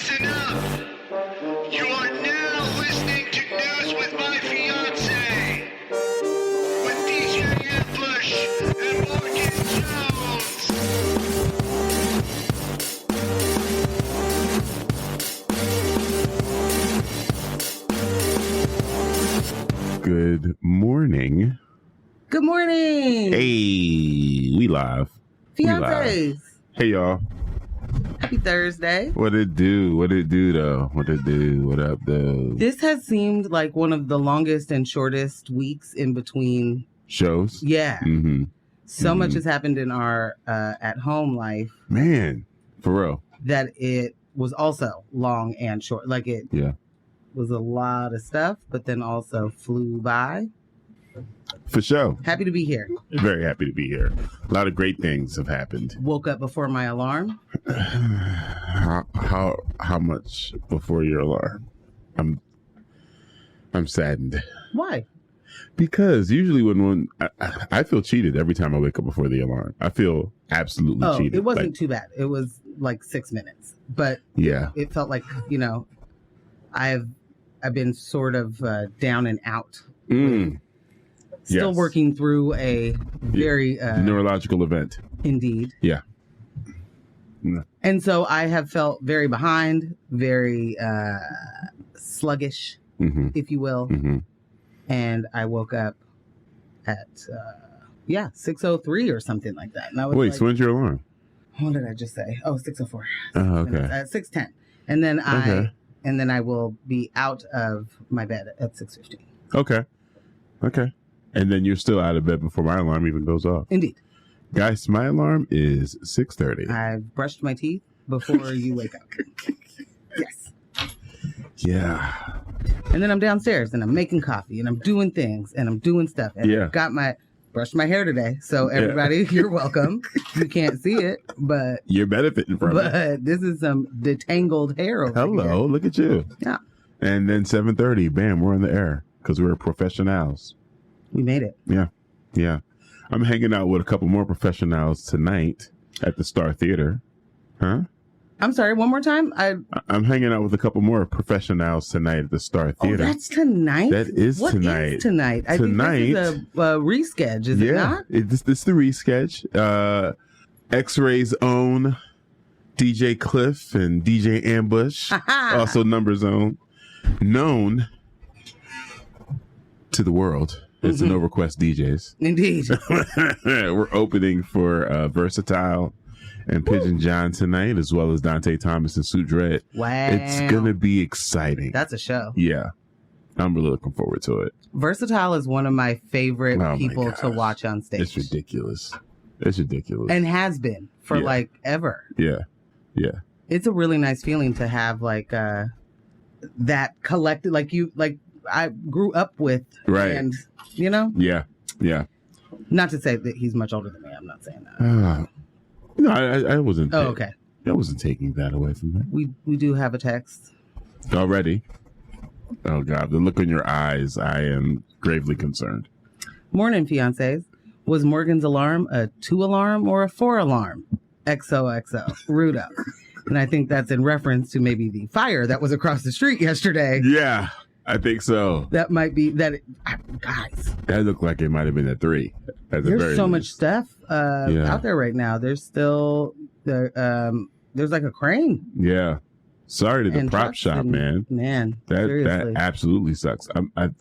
Listen up. You are now listening to News with My Fiancé with DJ Ambush and Morgan Jones. Good morning. Good morning. Hey, we live. Fiancés. Hey, y'all. Happy Thursday. What it do? What it do, though? What it do? What up, though? This has seemed like one of the longest and shortest weeks in between shows. Yeah. Mm-hmm. So much has happened in our at-home life. Man, for real. That it was also long and short. Like it was a lot of stuff, but then also flew by. For sure. Happy to be here. Very happy to be here. A lot of great things have happened. Woke up before my alarm. How much before your alarm? I'm saddened. Why? Because usually when I feel cheated every time I wake up before the alarm. I feel absolutely cheated. It wasn't too bad. It was like 6 minutes, but yeah, it felt like I've been sort of down and out. Still working through a very neurological event. Indeed. Yeah. And so I have felt very behind, very sluggish, if you will. Mm-hmm. And I woke up at 6:03 or something like that. And I was Wait, so when's your alarm? What did I just say? Oh, 6:04. Oh, okay. At 6:10. And then I will be out of my bed at 6:15. Okay. And then you're still out of bed before my alarm even goes off. Indeed. Guys, my alarm is 6:30. I've brushed my teeth before you wake up. Yes. Yeah. And then I'm downstairs and I'm making coffee and I'm doing things and I'm doing stuff. And I've brushed my hair today. So everybody, you're welcome. You can't see it, but you're benefiting from it. But this is some detangled hair over here. Hello, look at you. Yeah. And then 7:30, bam, we're in the air because we're professionals. We made it. Yeah. I'm hanging out with a couple more professionals tonight at the Star Theater. Huh? I'm sorry, one more time? I'm hanging out with a couple more professionals tonight at the Star Theater. Oh, that's tonight? That is tonight. What is tonight? I think this is a reschedule, is it not? This is the reschedule. X-Ray's own DJ Cliff and DJ Ambush, also Number Zone, known to the world as the No Request DJs. Indeed. We're opening for Versatile and Pigeon John tonight, as well as Dante Thomas and Sue Dread. Wow. It's going to be exciting. That's a show. Yeah. I'm really looking forward to it. Versatile is one of my favorite people to watch on stage. It's ridiculous. And has been for like ever. Yeah. It's a really nice feeling to have like that collective, like I grew up with. Right. And, Yeah. Not to say that he's much older than me. I'm not saying that. No, I wasn't. Oh, okay. I wasn't taking that away from him. We do have a text. Already? Oh, God. The look in your eyes, I am gravely concerned. Mornin Fiances. Was Morgan's alarm a 2-alarm or a 4-alarm? XOXO Rudo. And I think that's in reference to maybe the fire that was across the street yesterday. Yeah, I think so. That might be that. Guys, that looked like it might have been a 3. There's so much stuff out there right now. There's still there's like a crane. Yeah. Sorry to the prop shop, man. That absolutely sucks.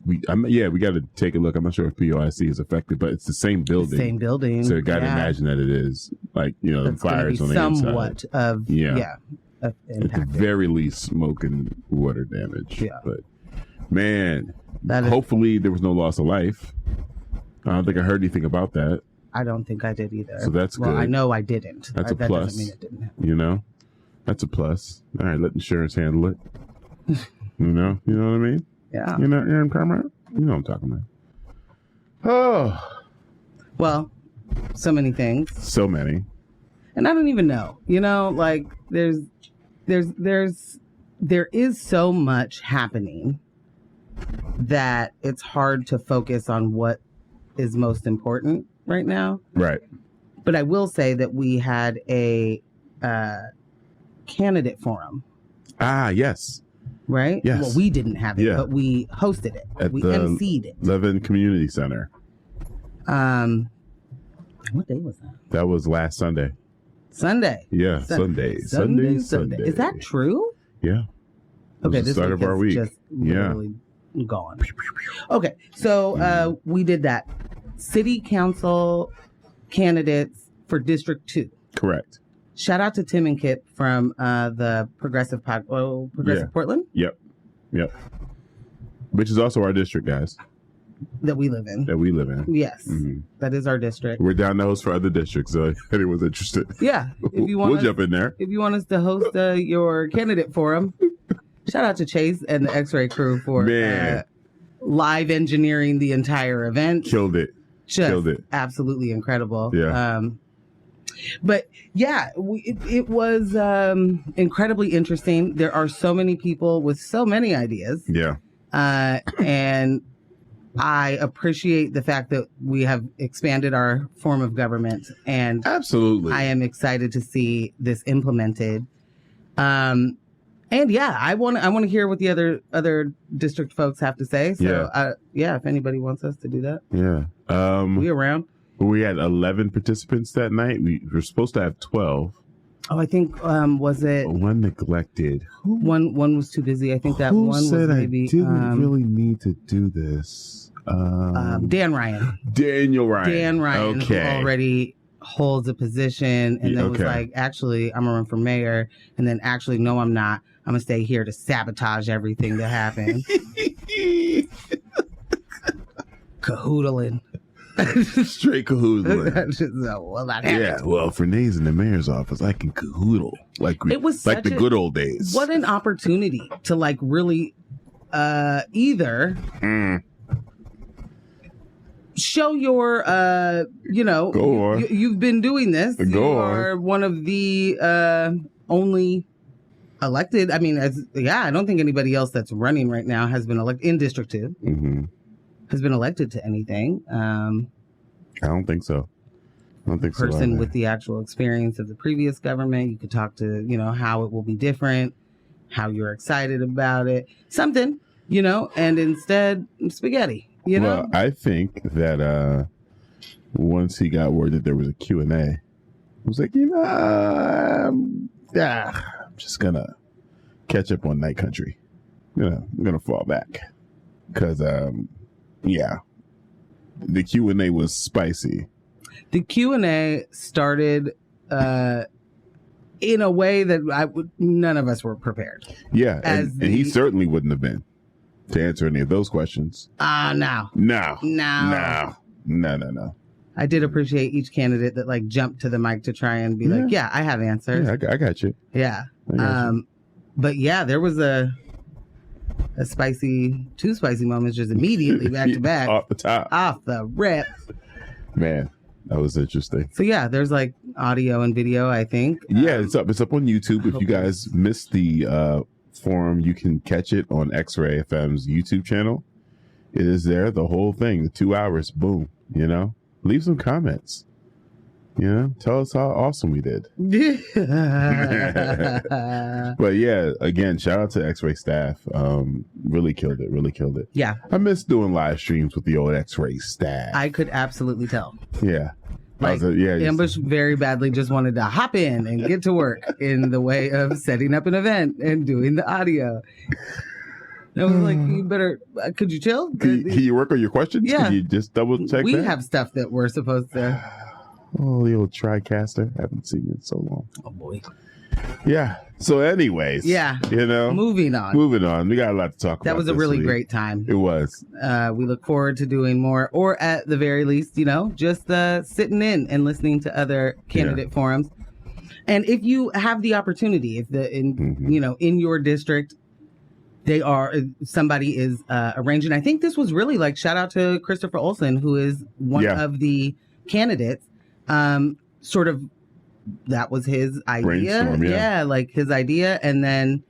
We got to take a look. I'm not sure if POIC is affected, but it's the same building. So you got to imagine that it is like the fires on the inside. Somewhat of at the very least, smoke and water damage. Yeah, but man, hopefully there was no loss of life. I don't think I heard anything about that. I don't think I did either. So that's good. I know I didn't. That's a plus. That doesn't mean it didn't happen. That's a plus. All right, let insurance handle it. You know what I mean? Yeah. You know what I'm talking about. Oh. Well, so many things. So many. And I don't even know. Like there is so much happening that it's hard to focus on what is most important right now. Right. But I will say that we had a candidate forum Yes. Right? Yes. Well, we didn't have it, but we hosted it. We emceed it. Levin Community Center. What day was that? That was last Sunday. Sunday. Yeah, Sunday. Is that true? Yeah. Okay, this start of our week. Just literally gone. Okay, so we did that. City Council candidates for District 2. Correct. Shout out to Tim and Kip from the Progressive Portland. Yep. Which is also our district, guys. That we live in. Yes. Mm-hmm. That is our district. We're down the host for other districts, so if anyone's interested. Yeah. If you want we'll jump in there. If you want us to host your candidate forum, shout out to Chase and the X-Ray crew for live engineering the entire event. Killed it. Absolutely incredible. Yeah. But yeah, it was incredibly interesting. There are so many people with so many ideas. Yeah. And I appreciate the fact that we have expanded our form of government, and absolutely, I am excited to see this implemented. And yeah, I want to hear what the other district folks have to say. So if anybody wants us to do that, we around. We had 11 participants that night. We were supposed to have 12. Oh, I think was it one neglected? One was too busy. I think that Who one said was maybe. I didn't really need to do this. Dan Ryan. Daniel Ryan. Dan Ryan, who already holds a position, and then was like, actually, I'm gonna run for mayor, and then actually, no, I'm not. I'm gonna stay here to sabotage everything that happened. Cahoodling. Straight cahoodling. Well, that happened. Yeah, well, for Nays in the mayor's office, I can cahoodle it was like the good old days. What an opportunity to really either show your go on. You've been doing this. You are one of the only elected. I mean, I don't think anybody else that's running right now has been elected in District 2. Mm-hmm. Has been elected to anything. I don't think so. Person with the actual experience of the previous government. You could talk to, how it will be different, how you're excited about it, something, and instead spaghetti, Well, I think that once he got word that there was a Q&A, I was like, I'm just going to catch up on Night Country. I'm going to fall back because, the Q&A was spicy. The Q&A started in a way that none of us were prepared. Yeah, and he certainly wouldn't have been to answer any of those questions. No. I did appreciate each candidate that jumped to the mic to try and be I have answers. Yeah, I got you. Yeah. But yeah, there was two spicy moments just immediately back to back. Off the top. Off the rip. Man, that was interesting. So yeah, there's audio and video, I think. Yeah, it's up on YouTube. If you guys missed the forum, you can catch it on X-Ray FM's YouTube channel. It is there, the whole thing, the 2 hours, boom, Leave some comments. Tell us how awesome we did. But yeah, again, shout out to X-Ray staff. Really killed it. Yeah. I miss doing live streams with the old X-Ray staff. I could absolutely tell. Yeah. Ambush very badly just wanted to hop in and get to work in the way of setting up an event and doing the audio. I was like, you better, could you chill? Can you work on your questions? Yeah. Can you just double check We have stuff that we're supposed to. Oh, the old TriCaster. Haven't seen you in so long. Oh, boy. Yeah. So anyways. Yeah. Moving on. We got a lot to talk about. That was a really great time. It was. We look forward to doing more, or at the very least, just sitting in and listening to other candidate forums. And if you have the opportunity, if in your district, somebody is arranging. I think this was really shout out to Christopher Olson, who is one of the candidates. Sort of, that was his idea. His idea. And then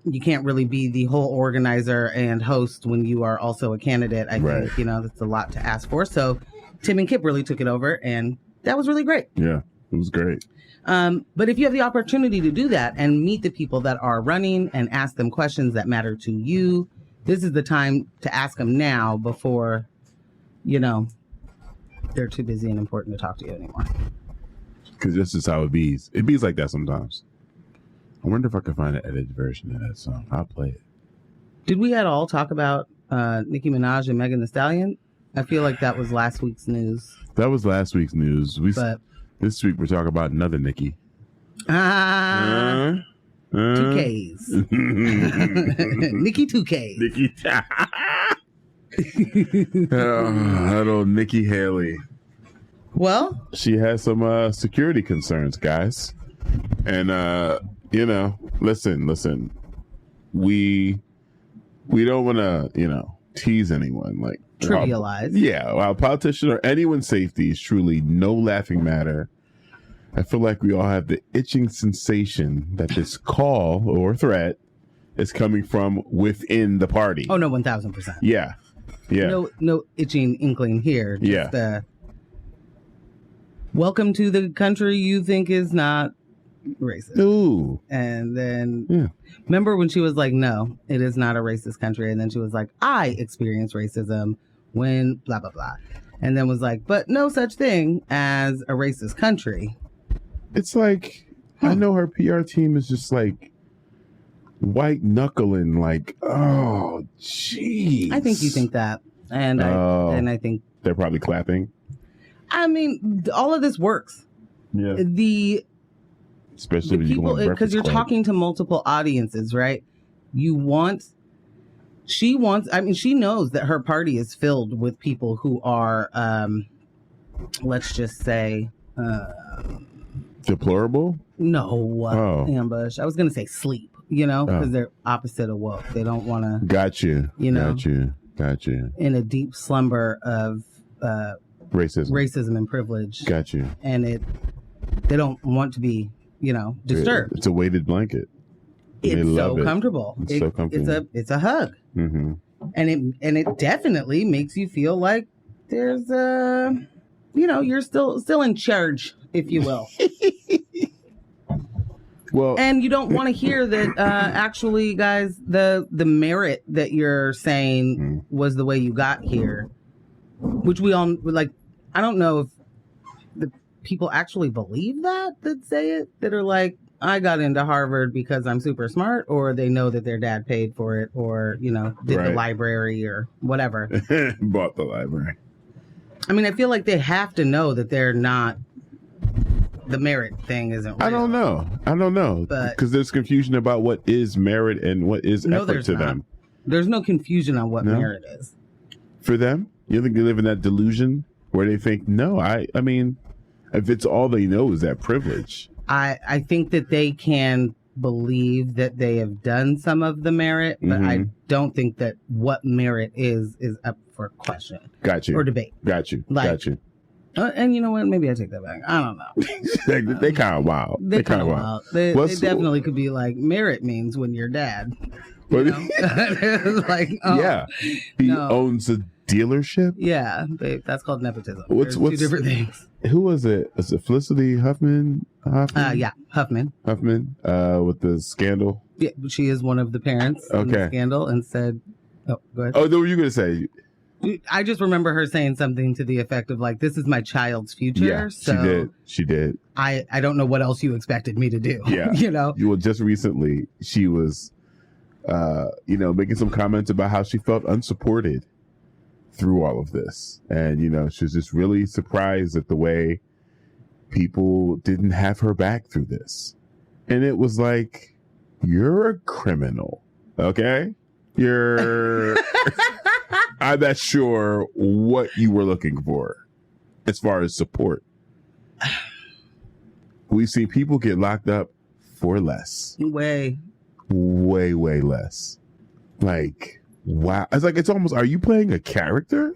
you can't really be the whole organizer and host when you are also a candidate. I think, that's a lot to ask for. So Tim and Kip really took it over, and that was really great. Yeah, it was great. But if you have the opportunity to do that and meet the people that are running and ask them questions that matter to you, this is the time to ask them now before, they're too busy and important to talk to you anymore. Because this is how it bees. It bees like that sometimes. I wonder if I can find an edited version of that song. I'll play it. Did we at all talk about Nicki Minaj and Megan Thee Stallion? I feel like that was last week's news. That was last week's news. This week we're talking about another Nikki. 2Ks. Nikki 2K. Nikki. That old Nikki Haley. Well, she has some security concerns, guys. And listen. We don't want to, tease anyone, like trivialize. While politician or anyone's safety is truly no laughing matter, I feel like we all have the itching sensation that this call or threat is coming from within the party. Oh no, 1000%. Yeah. No itching inkling here. Just, welcome to the country you think is not racist. Ooh. And then remember when she was like, no, it is not a racist country. And then she was like, I experienced racism when blah, blah, blah. And then was like, but no such thing as a racist country. It's like, I know her PR team is just like white knuckling, like, oh, jeez. I think you think that. And I think they're probably clapping. I mean, all of this works. Yeah. Especially when people, because you're talking to multiple audiences, right? She knows that her party is filled with people who are, let's just say, deplorable? No, ambush. I was going to say sleep, because they're opposite of woke. They don't want to. Got you. Got you. In a deep slumber of racism and privilege. Got you. And they don't want to be, disturbed. It's a weighted blanket. It's so comfortable. It's so comfortable. It's a hug. Mm-hmm. And it definitely makes you feel like there's you're still in charge, if you will. Well, and you don't want to hear that actually, guys, the merit that you're saying was the way you got here, which we all like. I don't know if the people actually believe that say it, that are like, I got into Harvard because I'm super smart, or they know that their dad paid for it, or did the library or whatever. Bought the library. I mean, I feel like they have to know that they're not. The merit thing isn't real. I don't know. Because there's confusion about what is merit and what is effort to them. There's no confusion on what merit is. For them? You think they live in that delusion where they think, no, I mean, if it's all they know is that privilege. I think that they can believe that they have done some of the merit, but I don't think that what merit is up for question. Got you. Or debate. Got you. And you know what? Maybe I take that back. I don't know. they kind of wild. They kind of wild. They definitely could be like, merit means when you're dad. Like, he owns a delership. Yeah, that's called nepotism. What's two different things? Who was it? Was it Felicity Huffman? Yeah, Huffman. With the scandal. Yeah, she is one of the parents in the scandal, and said, "Oh, go ahead." Oh, what were you going to say? I just remember her saying something to the effect of like, "This is my child's future." Yeah, so she did. I don't know what else you expected me to do. Yeah, Well, just recently she was, making some comments about how she felt unsupported through all of this, and she was just really surprised at the way people didn't have her back through this, and it was like, you're a criminal, okay? You're. I'm not sure what you were looking for as far as support. We've seen people get locked up for less. Way less. Like, wow. It's like, it's almost, are you playing a character?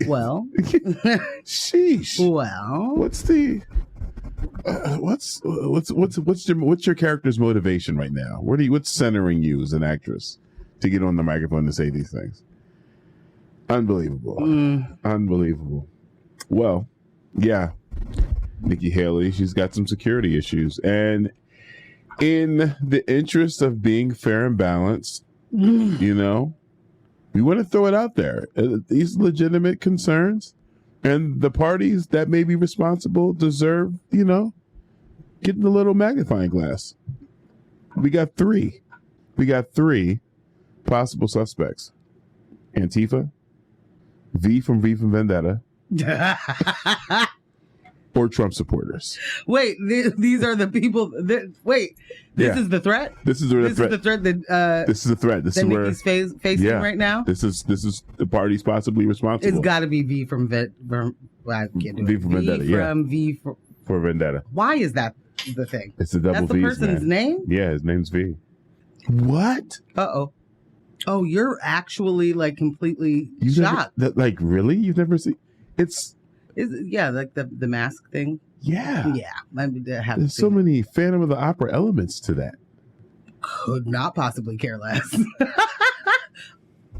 Well. Sheesh. Well. What's your character's motivation right now? What's centering you as an actress to get on the microphone to say these things? Unbelievable. Unbelievable. Well, yeah. Nikki Haley, she's got some security issues. And in the interest of being fair and balanced, you know, we want to throw it out there. These legitimate concerns, and the parties that may be responsible deserve, you know, getting a little magnifying glass. We got three possible suspects. Antifa, V from Vendetta, or Trump supporters. Wait, these are the people this is the threat? This is the threat. Is the threat that this is the threat. This is where Nikki's facing right now? This is the parties possibly responsible. It's got to be V from I can't do V it. from Vendetta, V for Vendetta. Why is that the thing? It's the double That's the V's, person's name? Yeah, his name's V. What? Uh-oh. Oh, you're actually like completely shocked. Like, really? You've never seen? Like the mask thing. Yeah. Yeah. There's so many Phantom of the Opera elements to that. Could not possibly care less.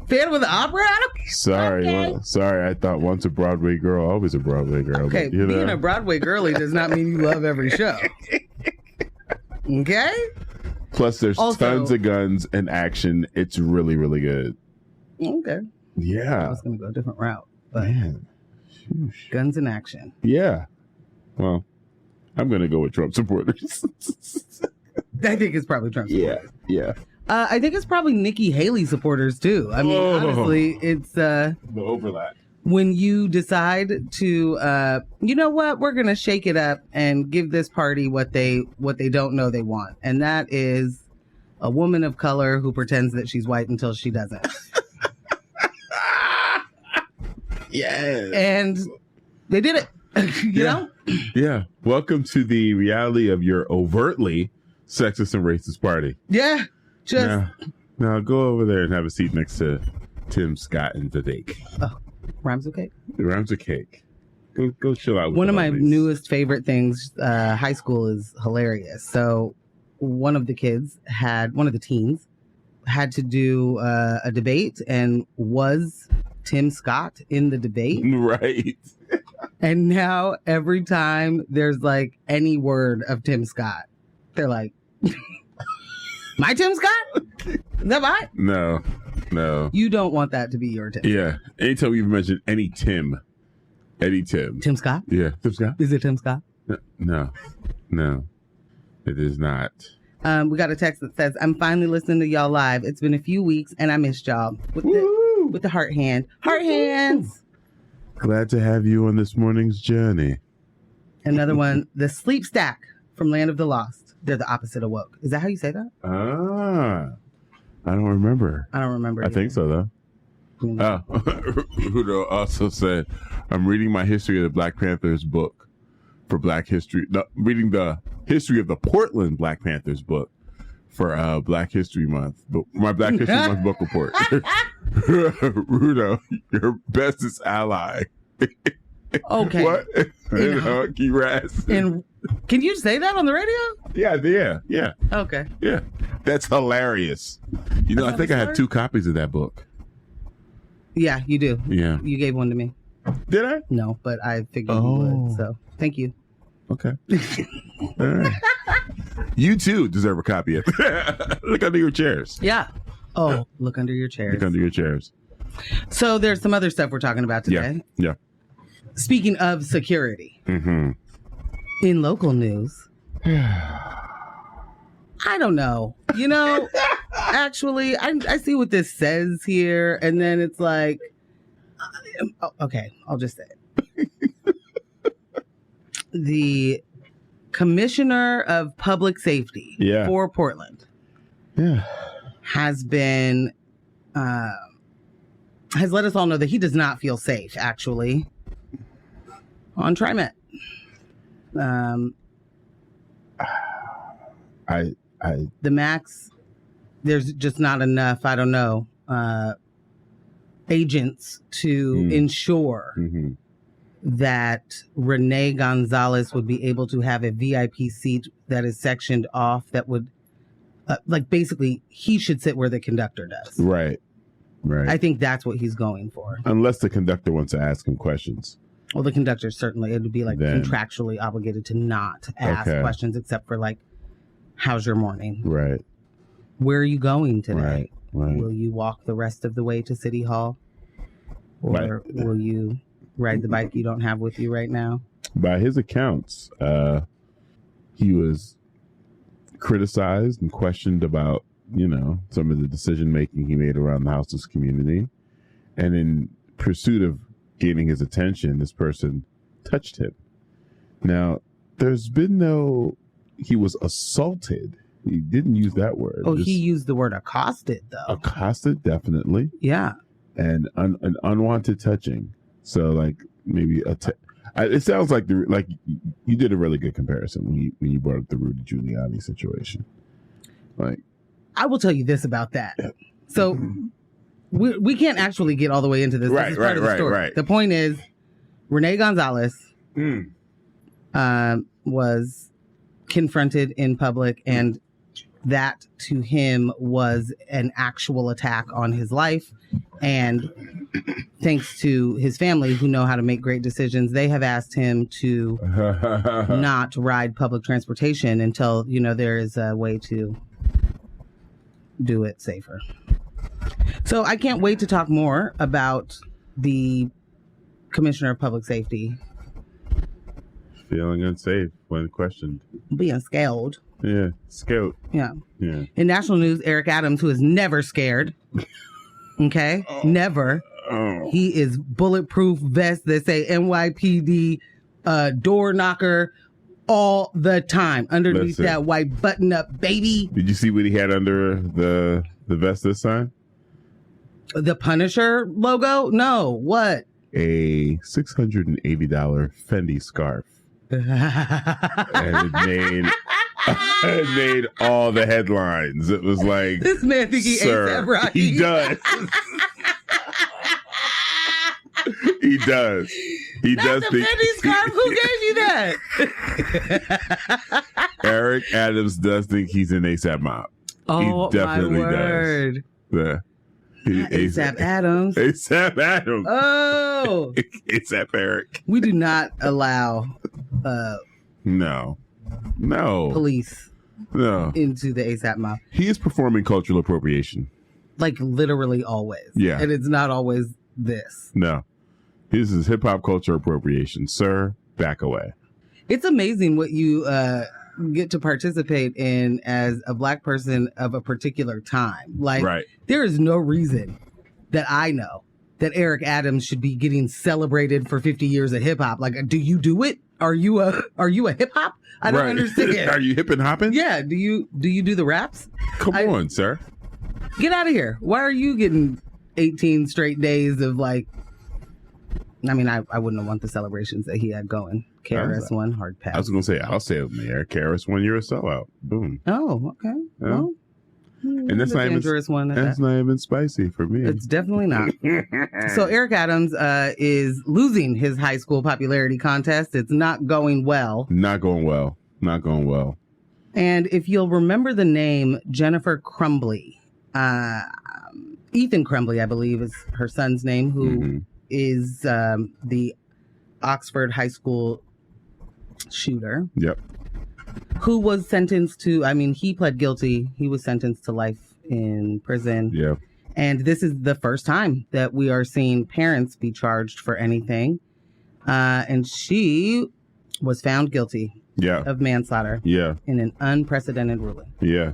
Phantom of the Opera, Adam? Sorry. Okay. Well, sorry. I thought once a Broadway girl, always a Broadway girl. Okay, but, being a Broadway girly does not mean you love every show. Okay? Plus, there's tons of guns and action. It's really, really good. Okay. Yeah. I was going to go a different route. But man. Guns in action. Yeah. Well, I'm going to go with Trump supporters. I think it's probably Trump supporters. Yeah. I think it's probably Nikki Haley supporters, too. I mean, honestly, it's... the overlap. When you decide to, you know what, we're going to shake it up and give this party what they don't know they want. And that is a woman of color who pretends that she's white until she doesn't. Yes. And they did it, you know? Yeah. Welcome to the reality of your overtly sexist and racist party. Yeah. Now go over there and have a seat next to Tim Scott and Vivek. Oh, rhymes with cake? Rhymes with cake. Go chill out with one of my newest favorite things, high school is hilarious. So one of the teens had to do a debate and was Tim Scott in the debate. Right. And now every time there's like any word of Tim Scott, they're like, my Tim Scott? Is that mine? No. You don't want that to be your Tim. Yeah. Anytime you mention any Tim. Tim Scott? Yeah. Tim Scott? Is it Tim Scott? No. It is not. We got a text that says, I'm finally listening to y'all live. It's been a few weeks and I missed y'all. With the heart hand. Heart hands! Glad to have you on this morning's journey. Another one, the Sleep Stack from Land of the Lost. They're the opposite of woke. Is that how you say that? I don't remember. I think so, though. Rudo also said, I'm reading my history of the Black Panthers book for Black History. No, reading the history of the Portland Black Panthers book for Black History Month. My Black History Month book report. Rudo, your bestest ally. Okay. What? And can you say that on the radio? Yeah. Okay. Yeah. That's hilarious. You know, I think I had 2 copies of that book. Yeah, you do. Yeah. You gave one to me. Did I? No, but I figured you would. So thank you. Okay. All right. You too deserve a copy of it. Look under your chairs. Yeah. Oh, look under your chairs. Look under your chairs. So there's some other stuff we're talking about today. Yeah. Speaking of security, in local news, I don't know. You know, actually, I see what this says here, and then it's like, okay, I'll just say it. The Commissioner of Public Safety for Portland has been, has let us all know that he does not feel safe, actually, on TriMet. The max, there's just not enough, I don't know, agents to ensure that Renee Gonzalez would be able to have a VIP seat that is sectioned off that would, like, basically, he should sit where the conductor does. Right. I think that's what he's going for. Unless the conductor wants to ask him questions. Well, the conductor certainly, it would be like contractually obligated to not ask questions except for like, how's your morning? Right. Where are you going today? Right. Will you walk the rest of the way to City Hall? Or will you ride the bike you don't have with you right now? By his accounts, he was criticized and questioned about, some of the decision making he made around the houseless community. And in pursuit of gaining his attention, this person touched him. Now, there's been he was assaulted. He didn't use that word. Oh, he used the word accosted, though. Accosted, definitely. Yeah. And an unwanted touching. So, like, maybe it sounds like you did a really good comparison when you brought up the Rudy Giuliani situation. Like, I will tell you this about that. So we can't actually get all the way into this. This is part of the story. Right. The point is, Renee Gonzalez was confronted in public, and that to him was an actual attack on his life. And thanks to his family, who know how to make great decisions, they have asked him to not ride public transportation until, there is a way to do it safer. So I can't wait to talk more about the Commissioner of Public Safety feeling unsafe when questioned. Being scared. Yeah, scared. Yeah. In national news, Eric Adams, who is never scared. Okay? Never. Oh. He is bulletproof vest that say NYPD door knocker all the time underneath that white button up, baby. Did you see what he had under the vest this time? The Punisher logo? No. What? A $680 Fendi scarf. And it made all the headlines. It was like, this man think he A$AP Rocky. He does. He does. He Not does the think. Fendi scarf. Who gave you that? Eric Adams does think he's an A$AP Mob. Oh, he definitely my word. Does. Yeah. A$AP Adams. A$AP Adams. Oh. A$AP Eric. We do not allow No. police into the A$AP Mob. He is performing cultural appropriation. Like literally always. Yeah. And it's not always this. No. This is hip hop culture appropriation. Sir, back away. It's amazing what you get to participate in as a Black person of a particular time. Like, there is no reason that I know that Eric Adams should be getting celebrated for 50 years of hip hop. Like, do you do it? Are you a hip hop? I don't understand. Are you hip and hopping? Yeah. Do you do the raps? Come on, sir. Get out of here. Why are you getting 18 straight days of like, I mean, I wouldn't want the celebrations that he had going. KRS-One, hard pass. I was going to say, I'll say it in the air. KRS-One, you're a sellout. Boom. Oh, okay. Yeah. Well, and that's not even spicy for me. It's definitely not. So Eric Adams is losing his high school popularity contest. It's not going well. Not going well. And if you'll remember the name Jennifer Crumbly, Ethan Crumbly, I believe is her son's name, who is the Oxford High School shooter. Yep. Who was sentenced to, he pled guilty. He was sentenced to life in prison. Yeah. And this is the first time that we are seeing parents be charged for anything. And she was found guilty of manslaughter. Yeah. In an unprecedented ruling. Yeah.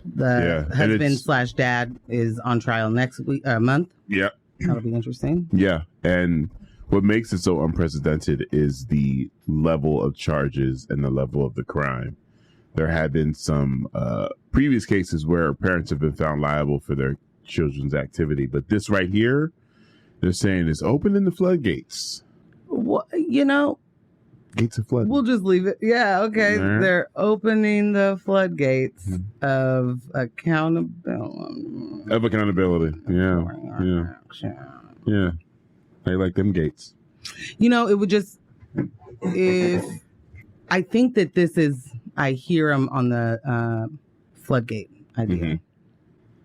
The husband/dad is on trial next month. Yeah. That'll be interesting. Yeah. And what makes it so unprecedented is the level of charges and the level of the crime. There have been some previous cases where parents have been found liable for their children's activity. But this right here, they're saying is opening the floodgates. What, Gates of flood. We'll just leave it. Yeah, okay. Right. They're opening the floodgates of accountability. Yeah. They like them gates. It would just, I think that this is, I hear them on the floodgate idea.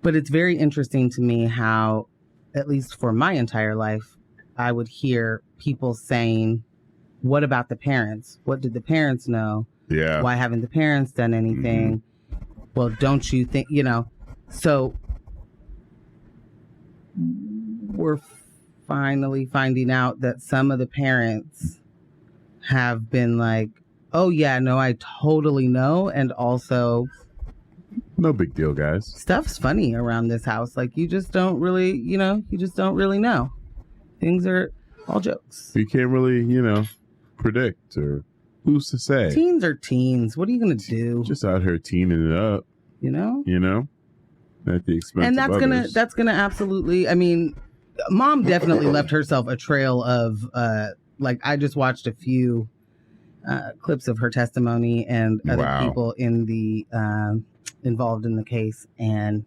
But it's very interesting to me how, at least for my entire life, I would hear people saying, what about the parents? What did the parents know? Yeah. Why haven't the parents done anything? Well, don't you think, so we're finally finding out that some of the parents have been like, oh yeah, no, I totally know. And also, no big deal, guys. Stuff's funny around this house. Like, you just don't really, know. Things are all jokes. You can't really, predict, or who's to say? Teens are teens. What are you going to do? Just out here teening it up. At the expense and of others. that's gonna absolutely, I mean, Mom definitely left herself a trail of, I just watched a few clips of her testimony and other people in the, involved in the case. And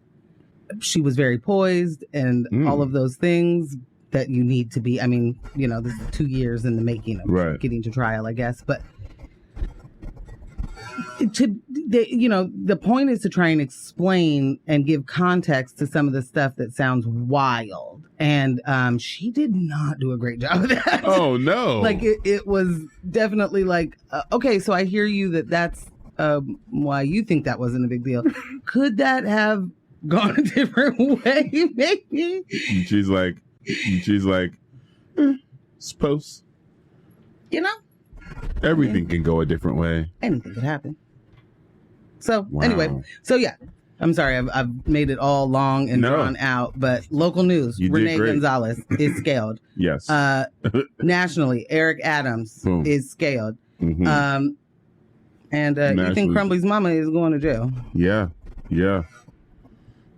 she was very poised and all of those things that you need to be. I mean, this is 2 years in the making of getting to trial, I guess. But the point is to try and explain and give context to some of the stuff that sounds wild. And she did not do a great job of that. Oh, no. It was definitely okay, so I hear you that's why you think that wasn't a big deal. Could that have gone a different way, maybe? And she's like, suppose. Everything can go a different way. Anything could happen. So anyway, I'm sorry, I've made it all long and drawn out, but local news, Renee Gonzalez is scaled. Yes. Nationally, Eric Adams is scaled. Mm-hmm. And you think Crumbly's mama is going to jail. Yeah.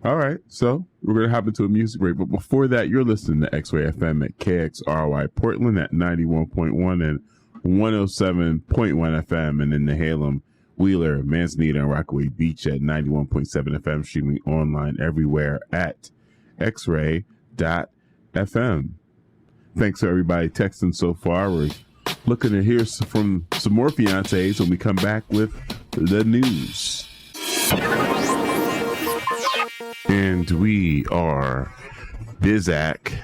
All right, so we're going to hop into a music break. But before that, you're listening to X-Ray FM at KXRY Portland at 91.1 and 107.1 FM, and in Nehalem, Wheeler, Manzanita, and Rockaway Beach at 91.7 FM, streaming online everywhere at xray.fm. Thanks to everybody texting so far. We're looking to hear from some more fiancés when we come back with the news. And we are Bizak.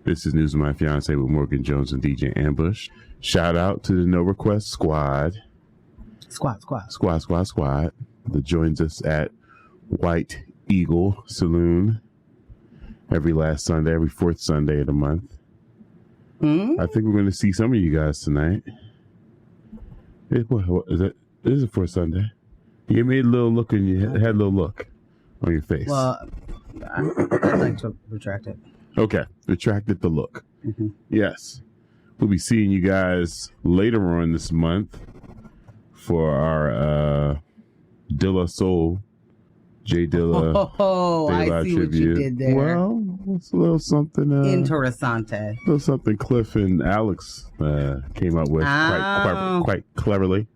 This is News of My Fiancé with Morgan Jones and DJ Ambush. Shout out to the No Request Squad. Squad. That joins us at White Eagle Saloon every last Sunday, every fourth Sunday of the month. Mm-hmm. I think we're going to see some of you guys tonight. What is it? This is for Sunday. You made a little look and you had a little look on your face. Well, I'd like to retract it. Okay. Retracted the look. Mm-hmm. Yes. We'll be seeing you guys later on this month for our Dilla Soul, J Dilla. Oh, I see tribute. What you did there. Well, it's a little something. Interessante. A little something Cliff and Alex came up with quite cleverly.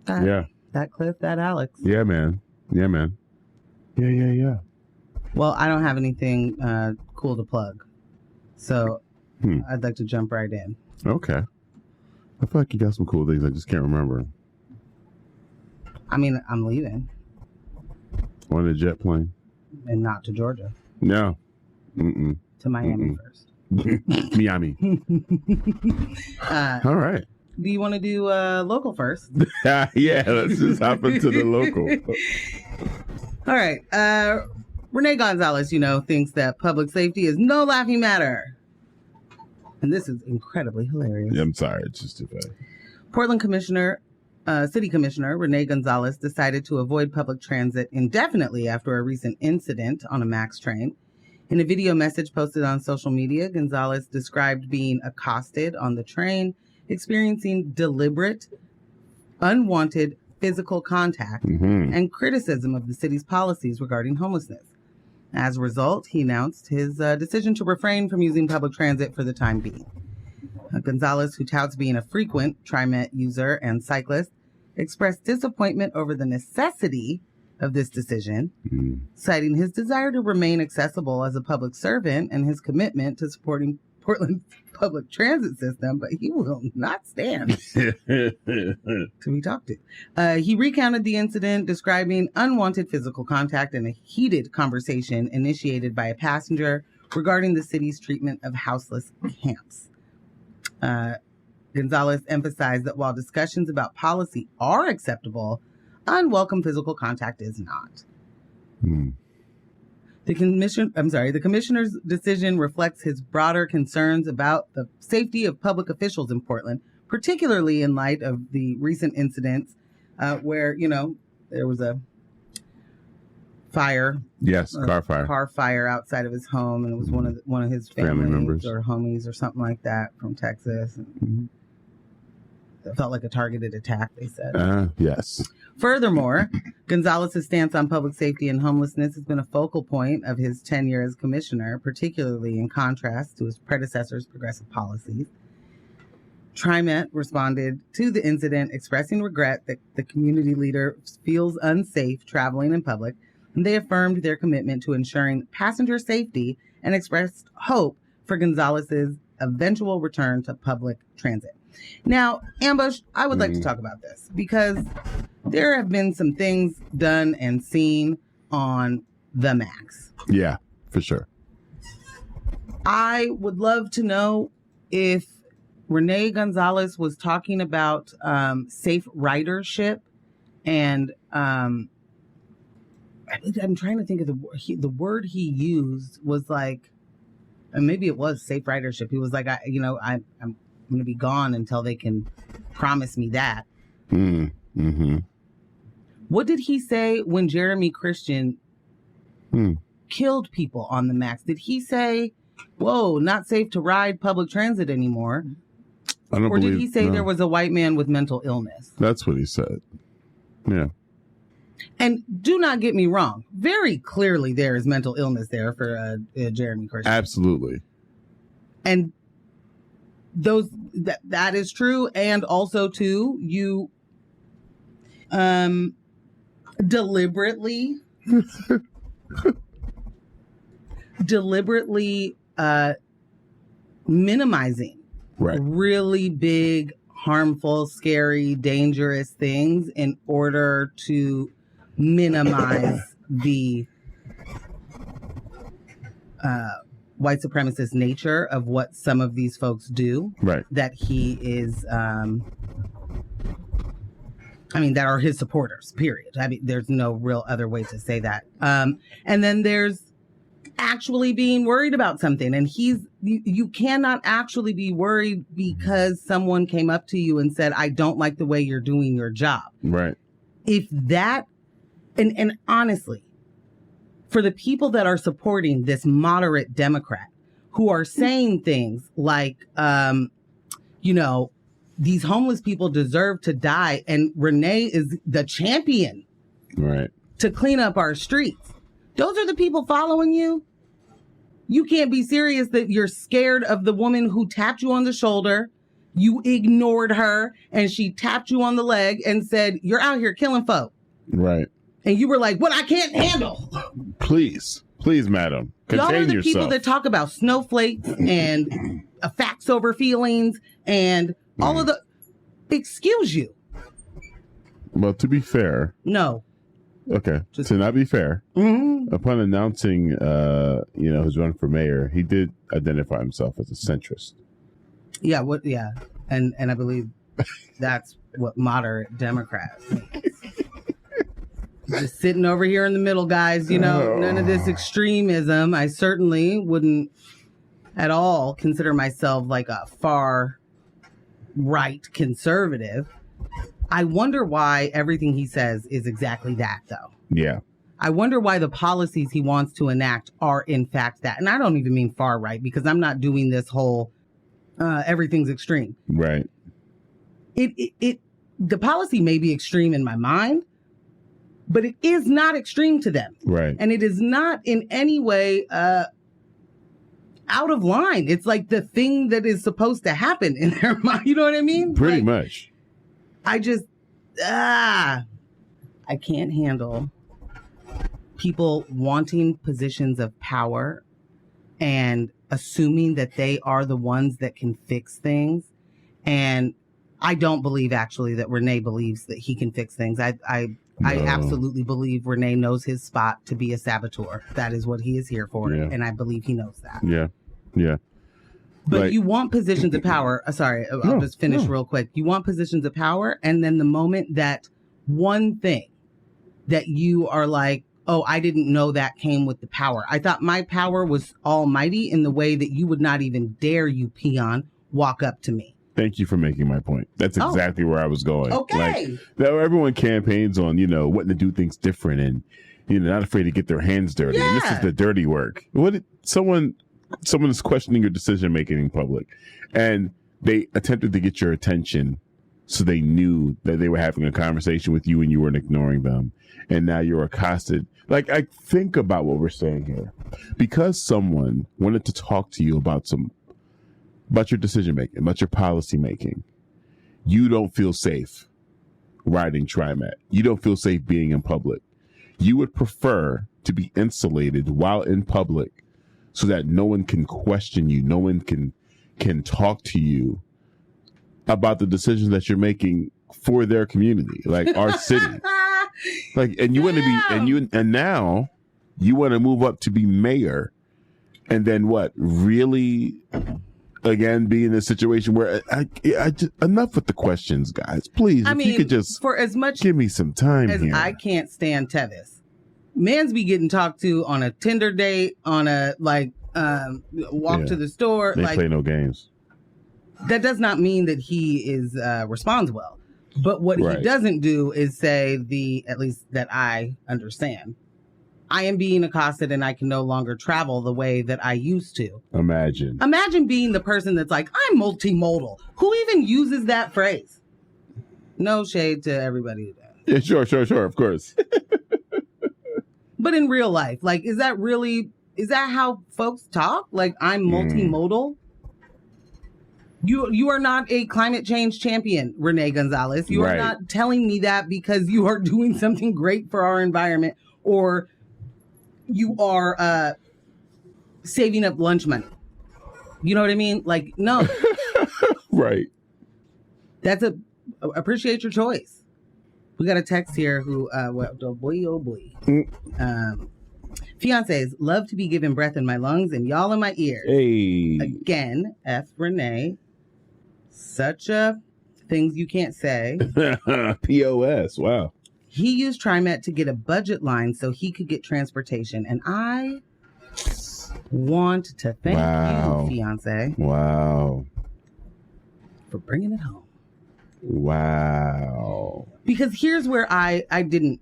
That Cliff, that Alex. Yeah, man. Yeah. Well, I don't have anything cool to plug, so I'd like to jump right in. Okay. I feel like you got some cool things. I just can't remember. I mean, I'm leaving. On a jet plane. And not to Georgia. No. Mm-mm. To Miami first. Miami. All right. Do you want to do local first? Yeah, let's just hop into the local. All right. Renee Gonzalez, thinks that public safety is no laughing matter. And this is incredibly hilarious. Yeah, I'm sorry. It's just too bad. Portland City Commissioner Renee Gonzalez decided to avoid public transit indefinitely after a recent incident on a MAX train. In a video message posted on social media, Gonzalez described being accosted on the train, experiencing deliberate, unwanted physical contact, and criticism of the city's policies regarding homelessness. As a result, he announced his decision to refrain from using public transit for the time being. Gonzalez, who touts being a frequent TriMet user and cyclist, expressed disappointment over the necessity of this decision, citing his desire to remain accessible as a public servant and his commitment to supporting Portland's public transit system, but he will not stand to be talked to. He recounted the incident, describing unwanted physical contact and a heated conversation initiated by a passenger regarding the city's treatment of houseless camps. Gonzalez emphasized that while discussions about policy are acceptable, unwelcome physical contact is not. The commissioner's decision reflects his broader concerns about the safety of public officials in Portland, particularly in light of the recent incidents where, there was a fire. Yes, car fire outside of his home, and it was one of his family members or homies or something like that from Texas. It felt like a targeted attack, they said. Yes. Furthermore, Gonzalez's stance on public safety and homelessness has been a focal point of his tenure as commissioner, particularly in contrast to his predecessor's progressive policies. TriMet responded to the incident, expressing regret that the community leader feels unsafe traveling in public, and they affirmed their commitment to ensuring passenger safety and expressed hope for Gonzalez's eventual return to public transit. Now, Ambush, I would like to talk about this because there have been some things done and seen on the Macs. Yeah, for sure. I would love to know if Renee Gonzalez was talking about safe ridership, and I'm trying to think of the word he used was like, and maybe it was safe ridership. He was like, I'm going to be gone until they can promise me that. Mm-hmm. What did he say when Jeremy Christian killed people on the Max? Did he say, whoa, not safe to ride public transit anymore? Or did he say there was a white man with mental illness? That's what he said. Yeah. And do not get me wrong. Very clearly there is mental illness there for Jeremy Christian. Absolutely. And that is true. And also, too, you deliberately minimizing really big, harmful, scary, dangerous things in order to minimize the white supremacist nature of what some of these folks do. Right. That he is, that are his supporters, period. There's no real other way to say that. And then there's actually being worried about something. And you cannot actually be worried because someone came up to you and said, I don't like the way you're doing your job. Right. If that, and honestly, for the people that are supporting this moderate Democrat who are saying things like, these homeless people deserve to die, and Renee is the champion to clean up our streets. Those are the people following you. You can't be serious that you're scared of the woman who tapped you on the shoulder. You ignored her, and she tapped you on the leg and said, you're out here killing folk. Right. And you were like, what I can't handle. Please, madam. Y'all are the yourself. people that talk about snowflakes and facts over feelings and all of the... Excuse you. Well, to be fair... No. Okay. To not be fair, upon announcing, his run for mayor, he did identify himself as a centrist. Yeah. Yeah. And I believe that's what moderate Democrats mean. Just sitting over here in the middle, guys, none of this extremism. I certainly wouldn't at all consider myself like a far right conservative. I wonder why everything he says is exactly that, though. Yeah. I wonder why the policies he wants to enact are, in fact, that. And I don't even mean far right, because I'm not doing this whole everything's extreme. Right. The policy may be extreme in my mind, but it is not extreme to them. Right. And it is not in any way out of line. It's like the thing that is supposed to happen in their mind. You know what I mean? Pretty much. I just, I can't handle people wanting positions of power and assuming that they are the ones that can fix things. And I don't believe actually that Renee believes that he can fix things. I absolutely believe Renee knows his spot to be a saboteur. That is what he is here for. Yeah. And I believe he knows that. Yeah. Yeah. But you want positions of power. Sorry, I'll just finish real quick. You want positions of power, and then the moment that one thing that you are like, oh, I didn't know that came with the power. I thought my power was almighty in the way that you would not even dare, you peon, walk up to me. Thank you for making my point. That's exactly where I was going. Okay. Like, everyone campaigns on, wanting to do things different and, not afraid to get their hands dirty. Yeah. And this is the dirty work. Someone is questioning your decision making in public, and they attempted to get your attention, so they knew that they were having a conversation with you and you weren't ignoring them. And now you're accosted. Like, I think about what we're saying here. Because someone wanted to talk to you about your decision making, about your policy making, you don't feel safe riding TriMet. You don't feel safe being in public. You would prefer to be insulated while in public so that no one can question you, no one can talk to you about the decisions that you're making for their community, like our city. Like, and you want to be, and now you want to move up to be mayor, and then what? Really, again, be in a situation where I just, enough with the questions, guys. Please, you could just for as much give me some time as here. I can't stand Tevis. Man's be getting talked to on a Tinder date, on a walk to the store. They play no games. That does not mean that he responds well. But what he doesn't do is say at least that I understand. I am being accosted and I can no longer travel the way that I used to. Imagine being the person that's like, I'm multimodal. Who even uses that phrase? No shade to everybody who does. Yeah, sure, of course. But in real life, like, is that how folks talk? Like, I'm multimodal? You are not a climate change champion, Renee Gonzalez. You are not telling me that because you are doing something great for our environment, or you are saving up lunch money. You know what I mean? Like, no. Right. That's appreciate your choice. We got a text here who, boy. Fiancés love to be given breath in my lungs and y'all in my ears. Hey. Again, F. Renee. Such things you can't say. POS. Wow. He used TriMet to get a budget line so he could get transportation. And I want to thank you, Fiancé. Wow. For bringing it home. Wow. Because here's where I didn't,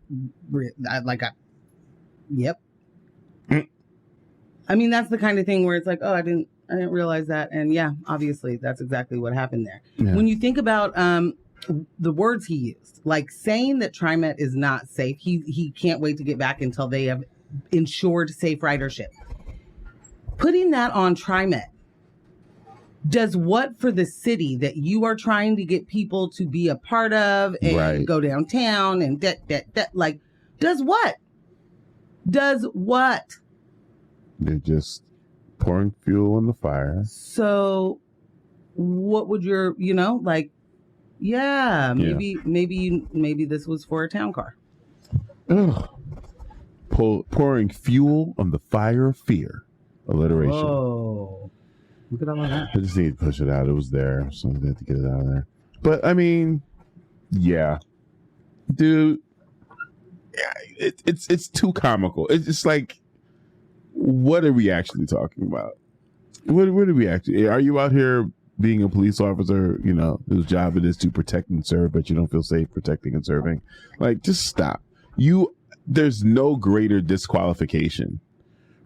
yep. I mean, that's the kind of thing where it's like, oh, I didn't realize that. And yeah, obviously that's exactly what happened there. Yeah. When you think about the words he used, like saying that TriMet is not safe, he can't wait to get back until they have ensured safe ridership. Putting that on TriMet does what for the city that you are trying to get people to be a part of and go downtown and like, does what? Does what? They're just pouring fuel on the fire. So what would your, maybe this was for a town car. Ugh. Pouring fuel on the fire of fear. Alliteration. Oh, look at all of that. I just need to push it out. It was there, so I had to get it out of there. But I mean, yeah, dude, yeah, it's too comical. It's just like, what are we actually talking about? What are we actually? Are you out here being a police officer? Whose job it is to protect and serve, but you don't feel safe protecting and serving? Like, just stop. There's no greater disqualification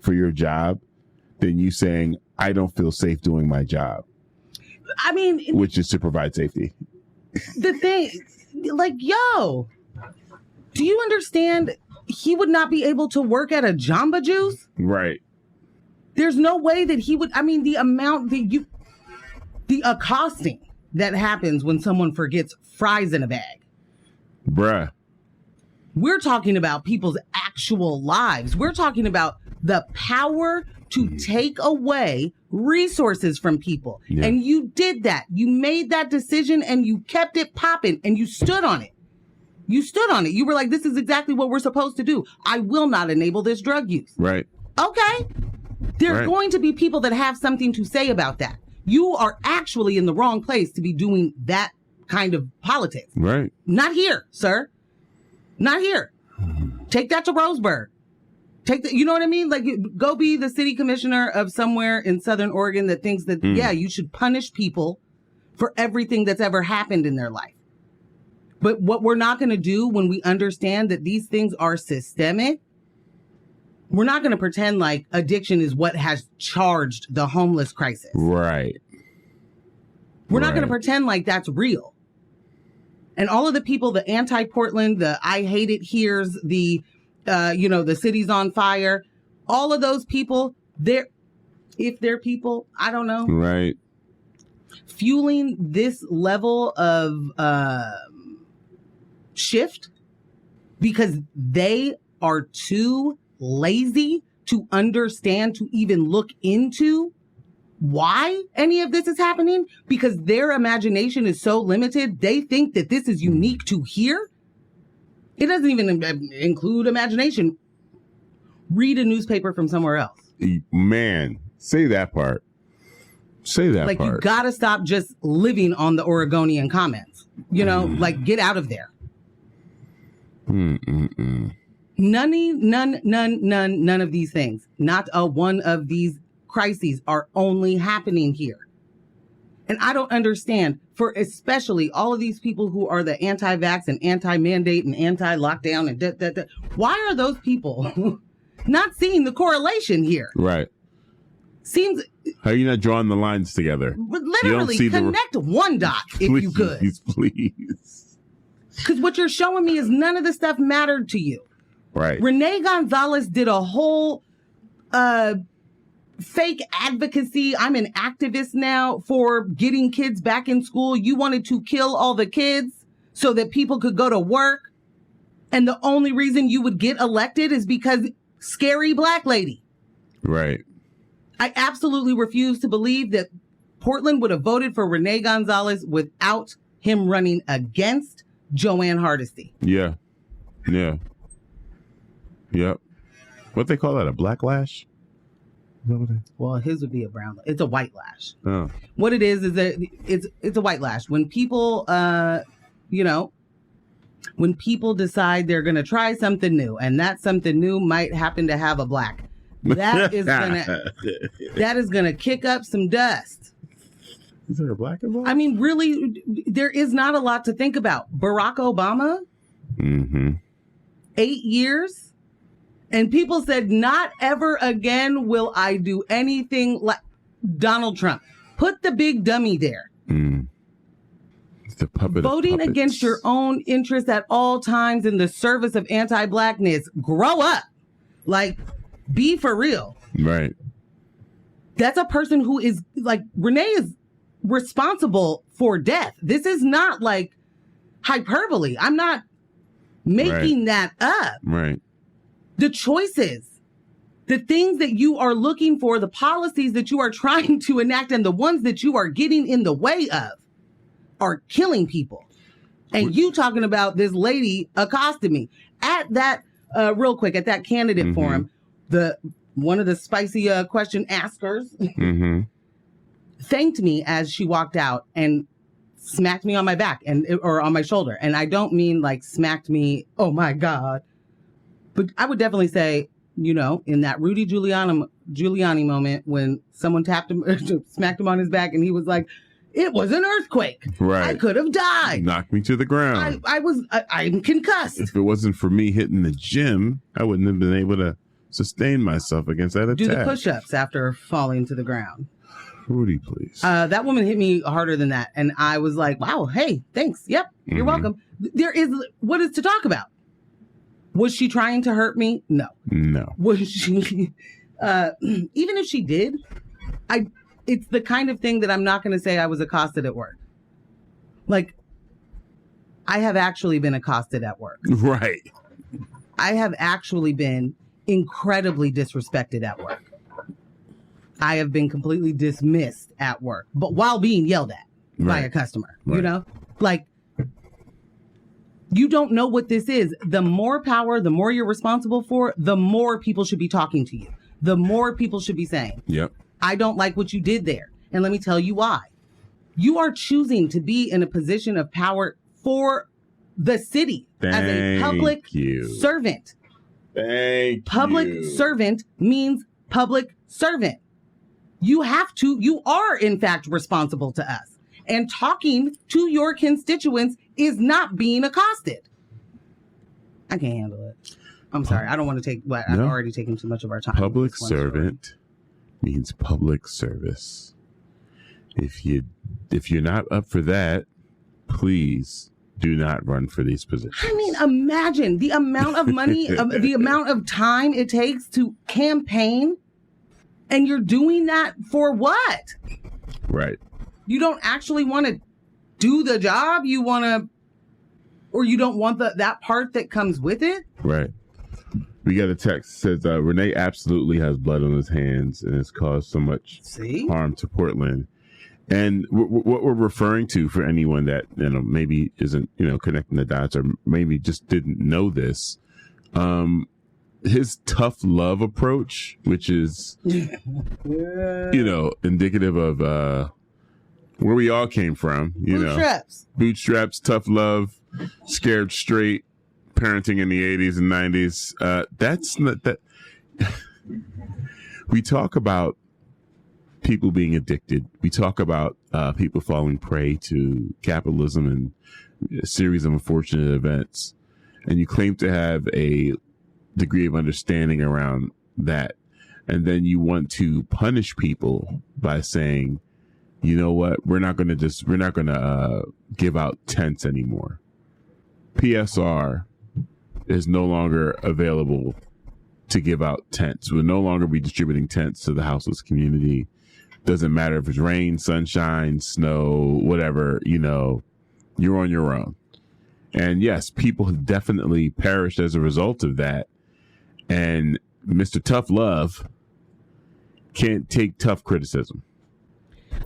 for your job than you saying, I don't feel safe doing my job. I mean, which is to provide safety. The thing, like, yo, do you understand? He would not be able to work at a Jamba Juice. Right. There's no way that he would. I mean, the amount the accosting that happens when someone forgets fries in a bag. Bruh. We're talking about people's actual lives. We're talking about the power to take away resources from people. Yeah. And you did that. You made that decision and you kept it popping and you stood on it. You stood on it. You were like, this is exactly what we're supposed to do. I will not enable this drug use. Right. Okay. There's going to be people that have something to say about that. You are actually in the wrong place to be doing that kind of politics. Right. Not here, sir. Not here. Take that to Roseburg. You know what I mean? Like, go be the city commissioner of somewhere in Southern Oregon that thinks that, yeah, you should punish people for everything that's ever happened in their life. But what we're not going to do when we understand that these things are systemic, we're not going to pretend like addiction is what has charged the homeless crisis. Right. We're not going to pretend like that's real. And all of the people, the anti-Portland, the I hate it here's, the, the city's on fire, all of those people, if they're people, I don't know. Right. Fueling this level of shift because they are too lazy to understand, to even look into why any of this is happening, because their imagination is so limited. They think that this is unique to here. It doesn't even include imagination. Read a newspaper from somewhere else. Man, say that part. Say that part. Like, you gotta stop just living on the Oregonian comments. Like, get out of there. None of these things. Not a one of these crises are only happening here. And I don't understand, for especially all of these people who are the anti-vax and anti-mandate and anti-lockdown and why are those people not seeing the correlation here? Right. Seems. How are you not drawing the lines together? Literally, connect one dot if you could. Please. Because what you're showing me is none of the stuff mattered to you. Right. Renee Gonzalez did a whole fake advocacy. I'm an activist now for getting kids back in school. You wanted to kill all the kids so that people could go to work. And the only reason you would get elected is because scary black lady. Right. I absolutely refuse to believe that Portland would have voted for Renee Gonzalez without him running against Joanne Hardesty. Yeah. Yeah. Yep. What they call that? A black lash? Well, his would be a brown. It's a white lash. Oh. What it is that it's a white lash. When people, when people decide they're going to try something new, and that something new might happen to have a black, that is gonna kick up some dust. Is there a black involved? I mean, really, there is not a lot to think about. Barack Obama, 8 years. And people said, not ever again will I do anything like Donald Trump. Put the big dummy there. The puppet voting against your own interests at all times in the service of anti-blackness. Grow up. Like, be for real. Right. That's a person who is like, Renee is responsible for death. This is not like hyperbole. I'm not making that up. Right. The choices, the things that you are looking for, the policies that you are trying to enact, and the ones that you are getting in the way of are killing people. And you talking about this lady accosted me at that, real quick, at that candidate forum, one of the spicy question askers thanked me as she walked out and smacked me on my back or on my shoulder. And I don't mean like smacked me, oh my God. But I would definitely say, in that Rudy Giuliani moment when someone tapped him, smacked him on his back, and he was like, it was an earthquake. Right. I could have died. Knocked me to the ground. I'm concussed. If it wasn't for me hitting the gym, I wouldn't have been able to sustain myself against that attack. Do the push-ups after falling to the ground. Rudy, please. That woman hit me harder than that. And I was like, wow, hey, thanks. Yep, you're welcome. What is to talk about? Was she trying to hurt me? No. Was she, even if she did, it's the kind of thing that I'm not going to say I was accosted at work. Like, I have actually been accosted at work. Right. I have actually been incredibly disrespected at work. I have been completely dismissed at work, but while being yelled at by a customer, like, you don't know what this is. The more power, the more you're responsible for, the more people should be talking to you. The more people should be saying, yep, I don't like what you did there. And let me tell you why. You are choosing to be in a position of power for the city as a public servant. Public servant means public servant. You are in fact responsible to us. And talking to your constituents is not being accosted. I can't handle it. I'm sorry. I don't want to take I've already taken too much of our time. Public servant means public service. If you're not up for that, please do not run for these positions. I mean, imagine the amount of money, the amount of time it takes to campaign, and you're doing that for what? Right. You don't actually want to do the job. You want to, or you don't want that part that comes with it. Right. We got a text that says Renee absolutely has blood on his hands and has caused so much harm to Portland. And what we're referring to, for anyone that maybe isn't connecting the dots or maybe just didn't know this, his tough love approach, which is indicative of where we all came from. Bootstraps, tough love, scared straight, parenting in the 80s and 90s. That's not that. We talk about people being addicted. We talk about people falling prey to capitalism and a series of unfortunate events. And you claim to have a degree of understanding around that. And then you want to punish people by saying, you know what, we're not going to give out tents anymore. PSR is no longer available to give out tents. We'll no longer be distributing tents to the houseless community. Doesn't matter if it's rain, sunshine, snow, whatever, you're on your own. And yes, people have definitely perished as a result of that. And Mr. Tough Love can't take tough criticism.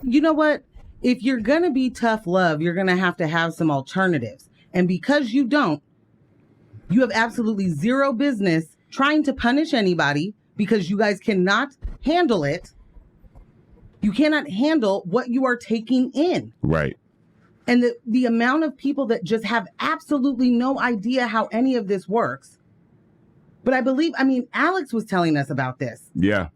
You know what? If you're going to be tough love, you're going to have some alternatives. And because you don't, you have absolutely zero business trying to punish anybody because you guys cannot handle it. You cannot handle what you are taking in. Right. And the amount of people that just have absolutely no idea how any of this works. But Alex was telling us about this. Yeah.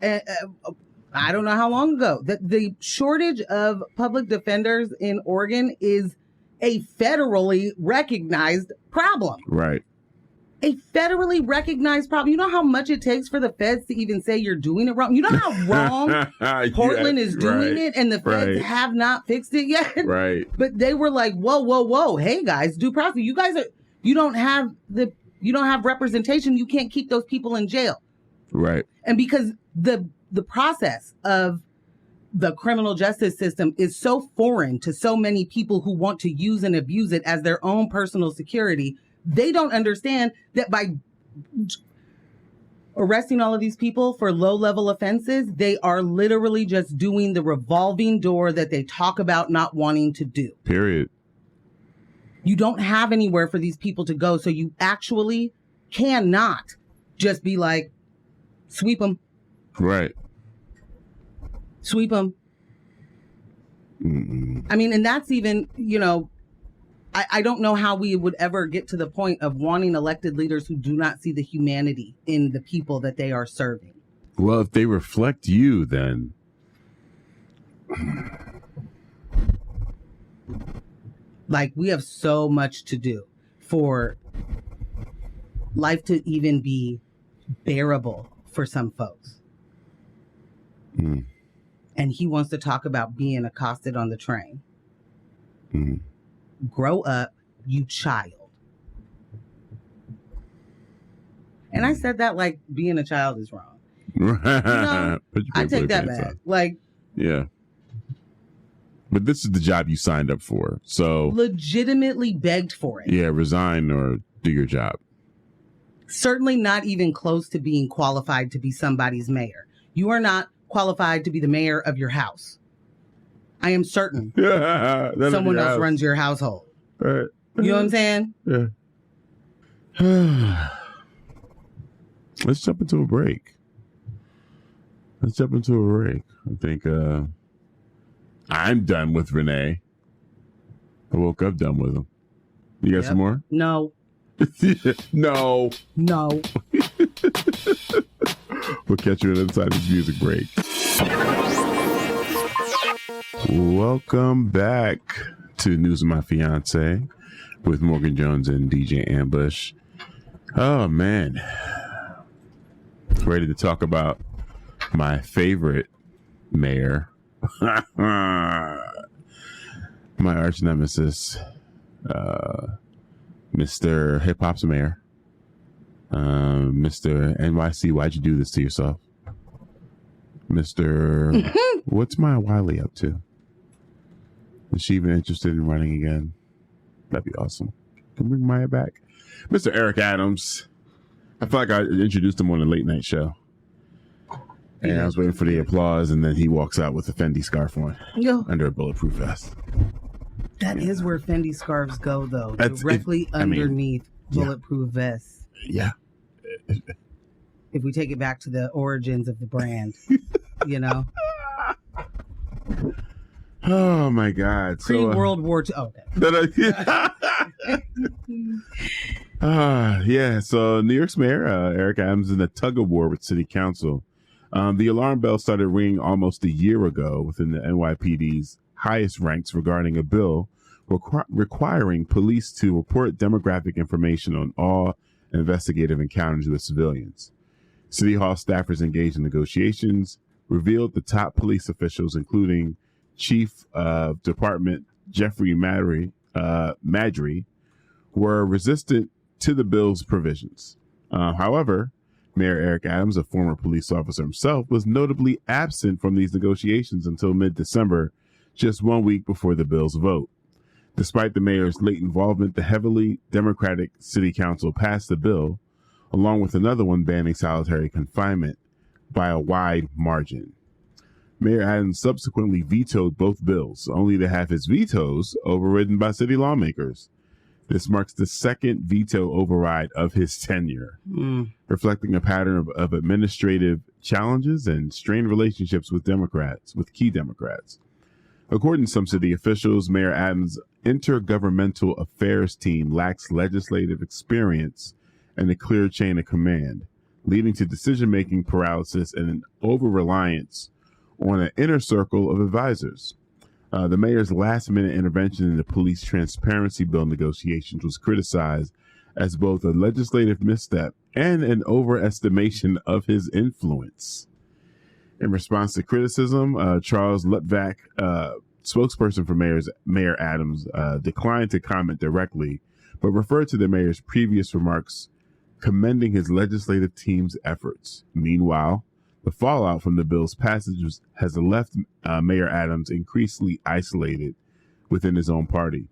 I don't know how long ago. That the shortage of public defenders in Oregon is a federally recognized problem. Right. A federally recognized problem. You know how much it takes for the feds to even say you're doing it wrong? You know how wrong Portland is doing it, and the feds have not fixed it yet? Right. But they were like, whoa. Hey, guys, due process. You don't have representation. You can't keep those people in jail. Right. And because the process of the criminal justice system is so foreign to so many people who want to use and abuse it as their own personal security, they don't understand that by arresting all of these people for low-level offenses, they are literally just doing the revolving door that they talk about not wanting to do. Period. You don't have anywhere for these people to go, so you actually cannot just be like, sweep them. Right. Sweep them. Mm-mm. And that's even, I don't know how we would ever get to the point of wanting elected leaders who do not see the humanity in the people that they are serving. Well, if they reflect you, then. Like, we have so much to do for life to even be bearable for some folks. Mm. And he wants to talk about being accosted on the train. Mm. Grow up, you child. And I said that like being a child is wrong. I take that back. Like, yeah. But this is the job you signed up for. So legitimately begged for it. Yeah, resign or do your job. Certainly not even close to being qualified to be somebody's mayor. You are not qualified to be the mayor of your house. I am certain someone else runs your household. You know what I'm saying? Yeah. Let's jump into a break. I think I'm done with Renee. I woke up done with him. You got some more? No. No. No. We'll catch you on the other side of this music break. Welcome back to News of My Fiancé with Morgan Jones and DJ Ambush. Oh, man. Ready to talk about my favorite mayor. My arch nemesis, Mr. Hip Hop's mayor. Mr. NYC, why'd you do this to yourself? Mr. What's Maya Wiley up to? Is she even interested in running again? That'd be awesome. Can we bring Maya back? Mr. Eric Adams. I feel like I introduced him on a late night show. And I was waiting for the applause, and then he walks out with a Fendi scarf on under a bulletproof vest. That is where Fendi scarves go, though. Directly underneath bulletproof vests. Yeah. If we take it back to the origins of the brand, you know? Oh, my God. Pre-World War II. Oh, okay. So New York's mayor, Eric Adams, is in a tug of war with city council. The alarm bell started ringing almost a year ago within the NYPD's highest ranks regarding a bill requiring police to report demographic information on all investigative encounters with civilians. City Hall staffers engaged in negotiations revealed the top police officials, including Chief of Department Jeffrey Madry, were resistant to the bill's provisions. However, Mayor Eric Adams, a former police officer himself, was notably absent from these negotiations until mid-December, just 1 week before the bill's vote. Despite the mayor's late involvement, the heavily Democratic city council passed the bill, along with another one banning solitary confinement, by a wide margin. Mayor Adams subsequently vetoed both bills, only to have his vetoes overridden by city lawmakers. This marks the second veto override of his tenure, reflecting a pattern of administrative challenges and strained relationships with key Democrats. According to some city officials, Mayor Adams' intergovernmental affairs team lacks legislative experience and a clear chain of command, leading to decision-making paralysis and an over-reliance on an inner circle of advisors. The mayor's last-minute intervention in the police transparency bill negotiations was criticized as both a legislative misstep and an overestimation of his influence. In response to criticism, Charles Lutvak, spokesperson for Mayor Adams, declined to comment directly, but referred to the mayor's previous remarks, commending his legislative team's efforts. Meanwhile, the fallout from the bill's passage has left Mayor Adams increasingly isolated within his own party.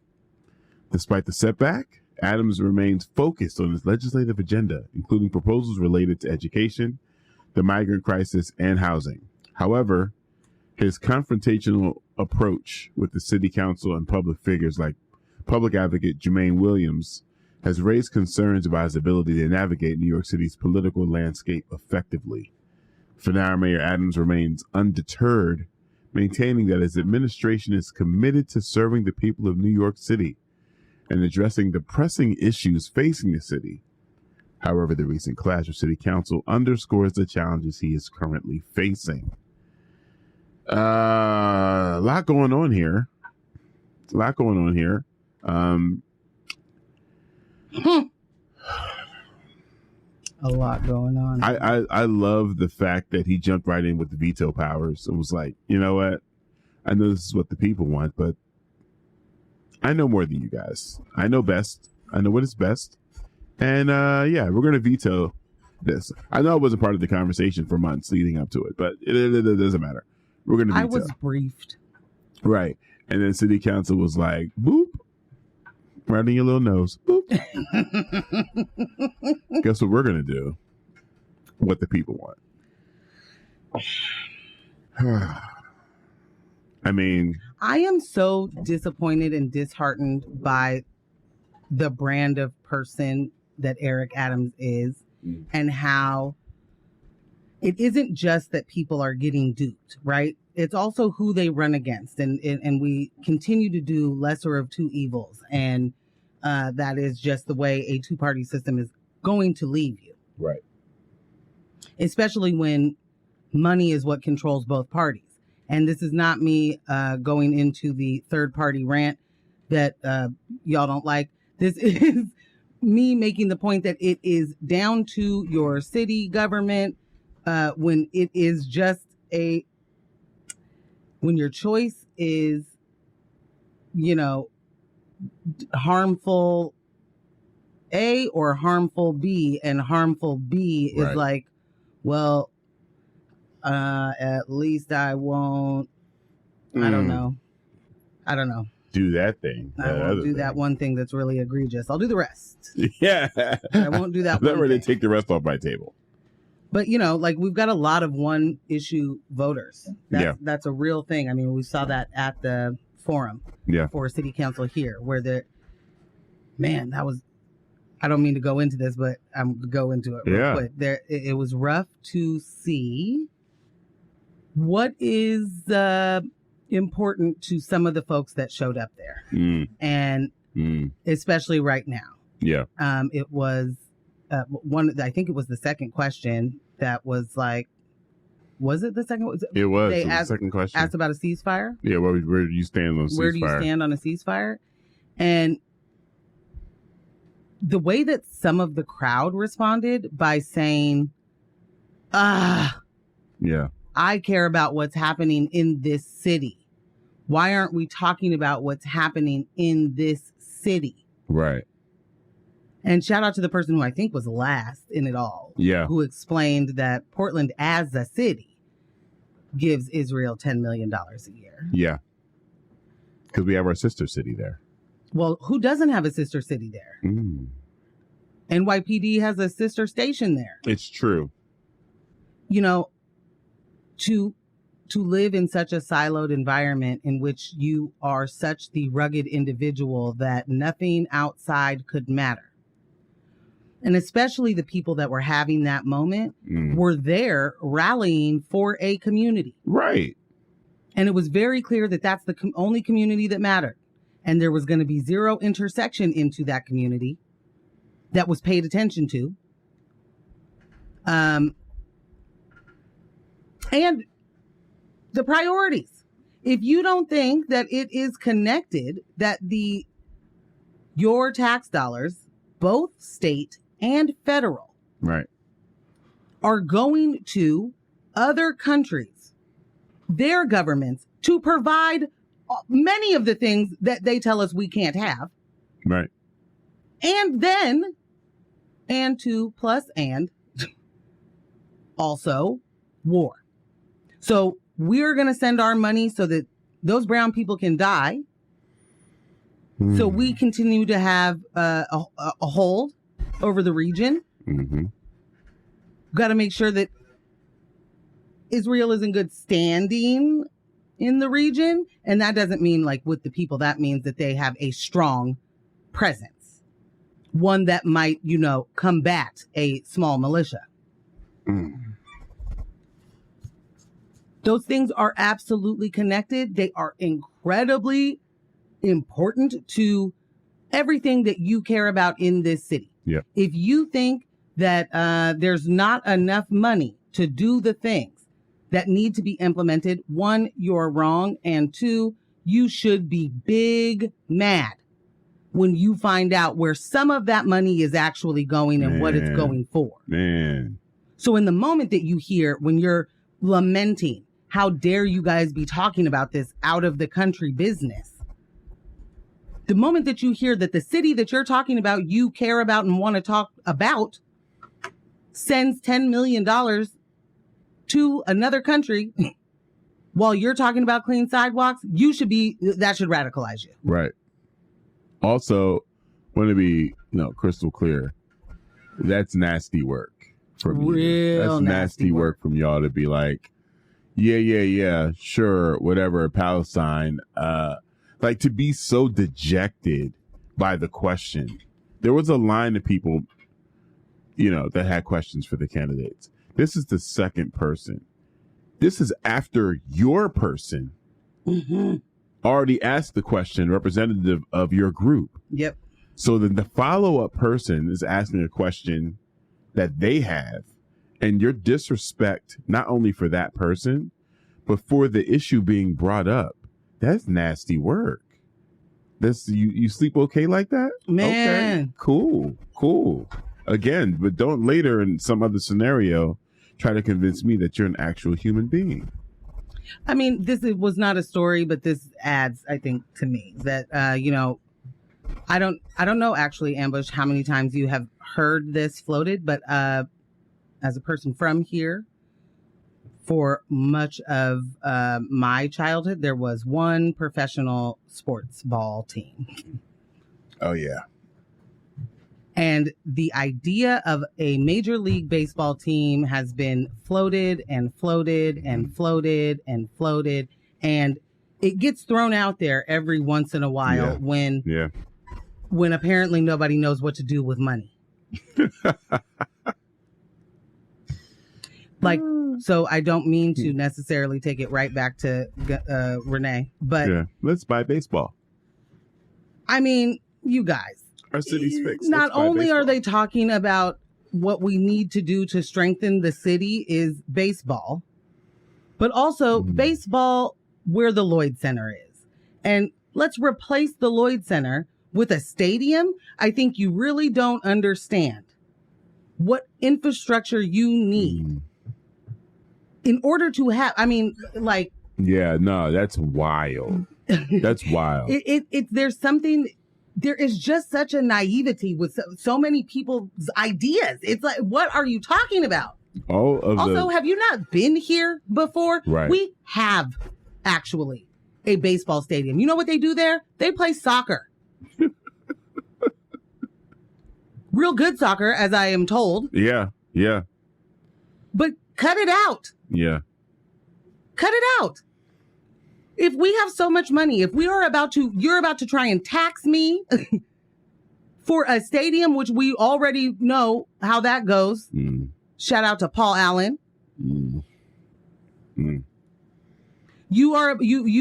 Despite the setback, Adams remains focused on his legislative agenda, including proposals related to education, the migrant crisis, and housing. However, his confrontational approach with the city council and public figures like public advocate Jermaine Williams has raised concerns about his ability to navigate New York City's political landscape effectively. For now, Mayor Adams remains undeterred, maintaining that his administration is committed to serving the people of New York City and addressing the pressing issues facing the city. However, the recent clash with City Council underscores the challenges he is currently facing. A lot going on here. A lot going on. I love the fact that he jumped right in with the veto powers and was like, you know what? I know this is what the people want, but I know more than you guys. I know best. I know what is best. And we're going to veto this. I know I wasn't part of the conversation for months leading up to it, but it doesn't matter. We're going to veto. I was briefed. Right. And then City Council was like, boop. Right in your little nose. Boop. Guess what we're going to do? What the people want. I mean, I am so disappointed and disheartened by the brand of person that Eric Adams is and how it isn't just that people are getting duped, right? it's also who they run against. And we continue to do lesser of two evils. And that is just the way a two-party system is going to leave you. Right. Especially when money is what controls both parties. And this is not me going into the third-party rant that y'all don't like. This is me making the point that it is down to your city government when it is just when your choice is, harmful A or harmful B, and harmful B is like, well, at least I won't, I don't know. Do that thing. I won't do that one thing that's really egregious. I'll do the rest. Yeah. I won't do that one thing. They take the rest off my table. But, we've got a lot of one issue voters. That's a real thing. I mean, we saw that at the forum for city council here, where that was, I don't mean to go into this, but I'm going to go into it real quick. It was rough to see what is important to some of the folks that showed up there. And especially right now. Yeah. It was I think it was the second question that was like, was it the second? It was the second question. Asked about a ceasefire. Yeah. Where do you stand on a ceasefire? Where do you stand on a ceasefire? And the way that some of the crowd responded by saying, I care about what's happening in this city. Why aren't we talking about what's happening in this city? Right. And shout out to the person who I think was last in it all. Yeah. Who explained that Portland as a city gives Israel $10 million a year. Yeah. Because we have our sister city there. Well, who doesn't have a sister city there? NYPD has a sister station there. It's true. To live in such a siloed environment in which you are such the rugged individual that nothing outside could matter. And especially the people that were having that moment were there rallying for a community. Right. And it was very clear that that's the only community that mattered. And there was going to be zero intersection into that community that was paid attention to. And the priorities. If you don't think that it is connected, that your tax dollars, both state and federal, are going to other countries, their governments, to provide many of the things that they tell us we can't have. Right. And then, also war. So we're going to send our money so that those brown people can die. So we continue to have a hold over the region. Got to make sure that Israel is in good standing in the region. And that doesn't mean like with the people. That means that they have a strong presence. One that might, combat a small militia. Those things are absolutely connected. They are incredibly important to everything that you care about in this city. Yep. If you think that there's not enough money to do the things that need to be implemented, one, you're wrong. And two, you should be big mad when you find out where some of that money is actually going and what it's going for. So in the moment that you hear when you're lamenting, how dare you guys be talking about this out of the country business? The moment that you hear that the city that you're talking about, you care about and want to talk about, sends $10 million to another country while you're talking about clean sidewalks, that should radicalize you. Right. Also, want to be, crystal clear. That's nasty work from you. That's nasty work from y'all to be like, yeah, sure, whatever, Palestine. Like to be so dejected by the question. There was a line of people, that had questions for the candidates. This is the second person This is after your person already asked the question, representative of your group. Yep. So then the follow-up person is asking a question that they have, and your disrespect, not only for that person, but for the issue being brought up. That's nasty work. That's you sleep okay like that? Man. Okay. Cool. Again, but don't later in some other scenario try to convince me that you're an actual human being. I mean, this was not a story, but this adds, I think, to me that, I don't know actually, Ambush, how many times you have heard this floated, but as a person from here, for much of my childhood, there was one professional sports ball team. Oh, yeah. And the idea of a Major League Baseball team has been floated and floated and floated and floated. And it gets thrown out there every once in a while when apparently nobody knows what to do with money. So I don't mean to necessarily take it right back to Renee, but let's buy baseball. I mean, you guys. Our city's fixed. Not only are they talking about what we need to do to strengthen the city is baseball, but also baseball where the Lloyd Center is. And let's replace the Lloyd Center with a stadium. I think you really don't understand what infrastructure you need in order to have, Yeah, no, that's wild. That's wild. There is just such a naivety with so many people's ideas. It's like, what are you talking about? Have you not been here before? Right. We have actually a baseball stadium. You know what they do there? They play soccer. Real good soccer, as I am told. Yeah. But cut it out. Yeah. Cut it out. If we have so much money, if you're about to try and tax me for a stadium, which we already know how that goes. Shout out to Paul Allen. You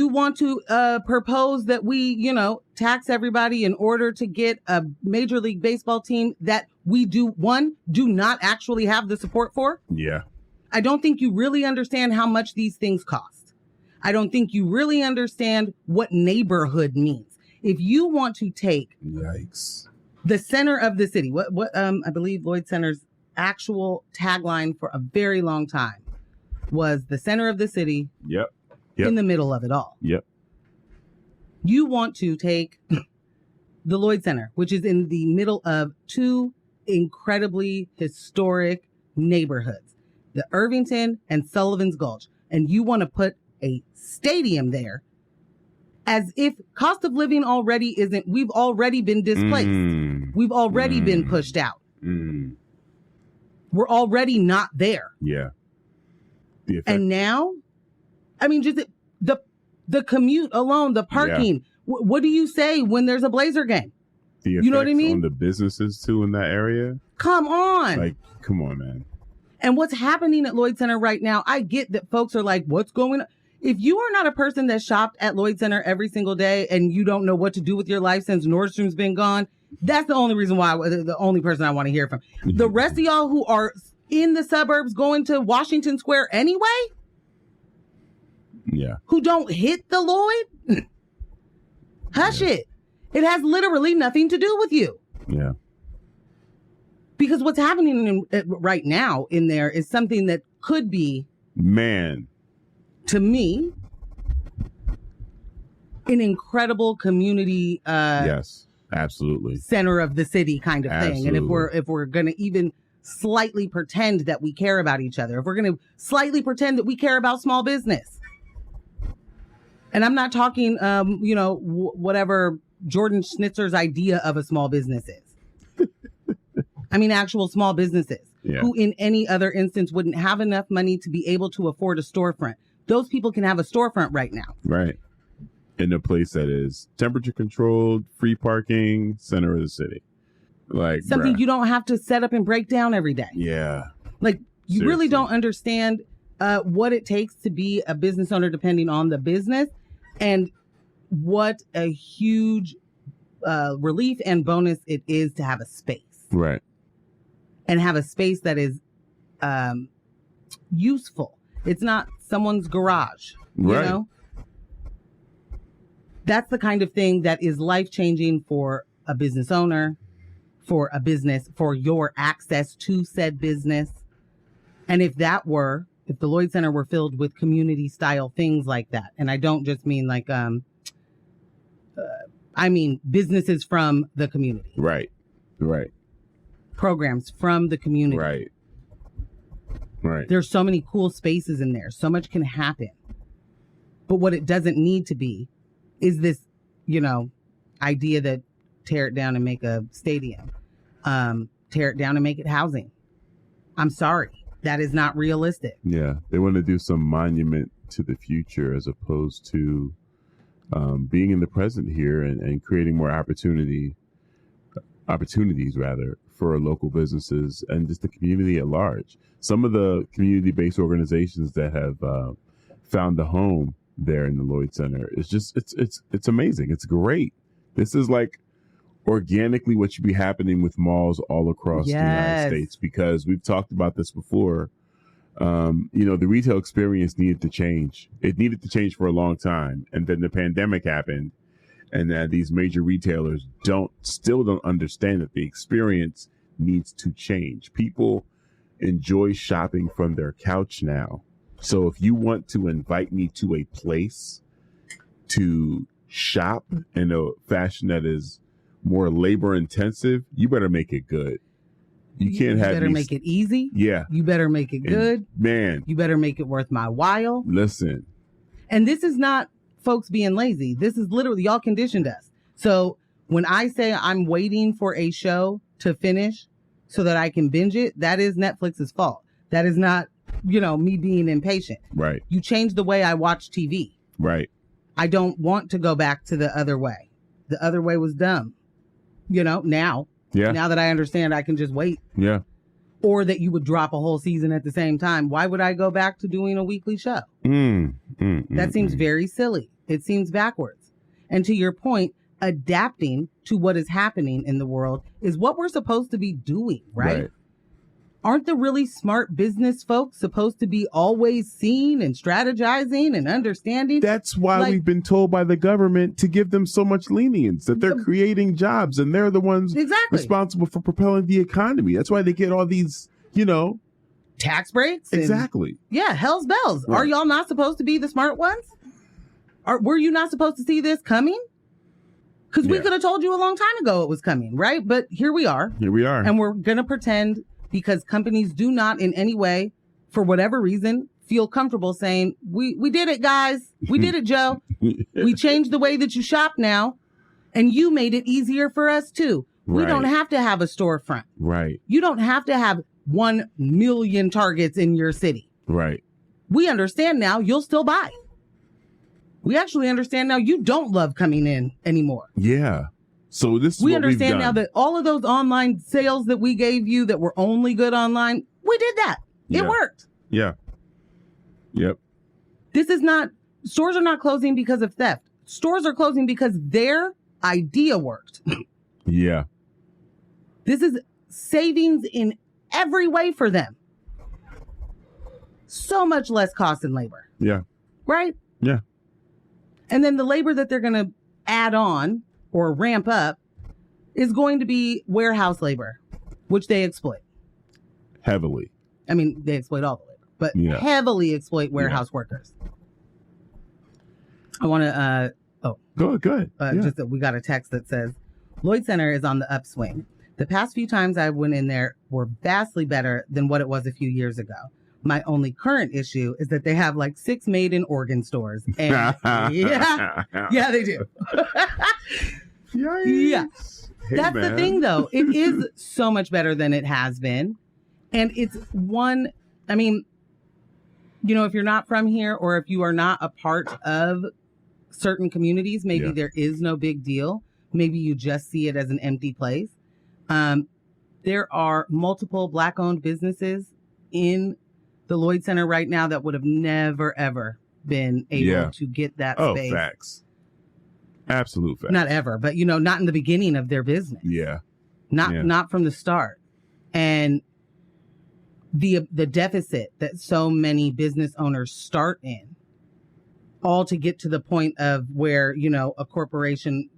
want to propose that we, tax everybody in order to get a Major League Baseball team that we do not actually have the support for? Yeah. I don't think you really understand how much these things cost. I don't think you really understand what neighborhood means. If you want to take the center of the city, I believe Lloyd Center's actual tagline for a very long time was the center of the city. Yep. In the middle of it all. Yep. You want to take the Lloyd Center, which is in the middle of two incredibly historic neighborhoods, the Irvington and Sullivan's Gulch, and you want to put a stadium there as if cost of living already isn't. We've already been displaced. We've already been pushed out. We're already not there. Yeah. And now, I mean, just the commute alone, the parking. Yeah. What do you say when there's a Blazer game? You know what I mean? On the businesses too in that area. Come on. Come on, man. And what's happening at Lloyd Center right now, I get that folks are like, what's going on? If you are not a person that shopped at Lloyd Center every single day and you don't know what to do with your life since Nordstrom's been gone, that's the only reason why, the only person I want to hear from. The rest of y'all who are in the suburbs going to Washington Square anyway, who don't hit the Lloyd, hush it. It has literally nothing to do with you. Yeah. Because what's happening right now in there is something that could be, to me, an incredible community. Yes, absolutely. Center of the city kind of thing. And if we're going to even slightly pretend that we care about each other, if we're going to slightly pretend that we care about small business, and I'm not talking, whatever Jordan Schnitzer's idea of a small business is. I mean, actual small businesses who in any other instance wouldn't have enough money to be able to afford a storefront. Those people can have a storefront right now. Right. In a place that is temperature controlled, free parking, center of the city. Like something you don't have to set up and break down every day. Yeah. Like you really don't understand. what it takes to be a business owner depending on the business, and what a huge relief and bonus it is to have a space. Right. And have a space that is useful. It's not someone's garage, you know? That's the kind of thing that is life-changing for a business owner, for a business, for your access to said business. And if the Lloyd Center were filled with community-style things like that, and I don't just mean like, I mean businesses from the community. Right. Programs from the community. Right. There's so many cool spaces in there. So much can happen. But what it doesn't need to be is this, idea that tear it down and make a stadium. Tear it down and make it housing. I'm sorry. That is not realistic. Yeah. They want to do some monument to the future as opposed to being in the present here and creating more opportunities for local businesses and just the community at large. Some of the community-based organizations that have found a home there in the Lloyd Center, it's amazing. It's great. This is like organically what should be happening with malls all across the United States, because we've talked about this before. The retail experience needed to change. It needed to change for a long time. And then the pandemic happened, and these major retailers still don't understand that the experience needs to change. People enjoy shopping from their couch now. So if you want to invite me to a place to shop in a fashion that is more labor intensive, you better make it good. You can't have. You better make it easy. Yeah. You better make it good. Man. You better make it worth my while. Listen. And this is not folks being lazy. This is literally, y'all conditioned us. So when I say I'm waiting for a show to finish so that I can binge it, that is Netflix's fault. That is not, me being impatient. Right. You changed the way I watch TV. Right. I don't want to go back to the other way. The other way was dumb. Now. Yeah. Now that I understand, I can just wait. Yeah. Or that you would drop a whole season at the same time. Why would I go back to doing a weekly show? That seems very silly. It seems backwards. And to your point, adapting to what is happening in the world is what we're supposed to be doing, right? Aren't the really smart business folks supposed to be always seeing and strategizing and understanding? That's why we've been told by the government to give them so much lenience, that they're creating jobs and they're the ones responsible for propelling the economy. That's why they get all these, tax breaks. Exactly. Hell's bells. Right. Are y'all not supposed to be the smart ones? Were you not supposed to see this coming? Because we could have told you a long time ago it was coming, right? But here we are. And we're going to pretend, because companies do not in any way, for whatever reason, feel comfortable saying, we did it, guys. We did it, Joe. We changed the way that you shop now, and you made it easier for us, too. We don't have to have a storefront. Right. You don't have to have 1 million Targets in your city. Right. We understand now you'll still buy. We actually understand now you don't love coming in anymore. Yeah. So this is we what understand we've done. now that all of those online sales that we gave you that were only good online, we did that. It worked. Yeah. Yep. This is not, stores are not closing because of theft. Stores are closing because their idea worked. Yeah. This is savings in every way for them. So much less cost in labor. Yeah. Right? Yeah. And then the labor that they're going to add on or ramp up is going to be warehouse labor, which they exploit. Heavily. I mean, they exploit all the labor, but heavily exploit warehouse workers. I want to, Go ahead. Just that we got a text that says, Lloyd Center is on the upswing. The past few times I went in there were vastly better than what it was a few years ago. My only current issue is that they have like 6 made-in-Oregon stores. And yeah, they do. Yeah. Hey, that's the thing, though. It is so much better than it has been. And it's one, I mean, if you're not from here or if you are not a part of certain communities, maybe there is no big deal. Maybe you just see it as an empty place. There are multiple Black-owned businesses in the Lloyd Center right now that would have never, ever been able to get that space. Oh, facts. Absolute facts. Not ever, but, not in the beginning of their business. Yeah. Not from the start. And the deficit that so many business owners start in, all to get to the point of where, a corporation,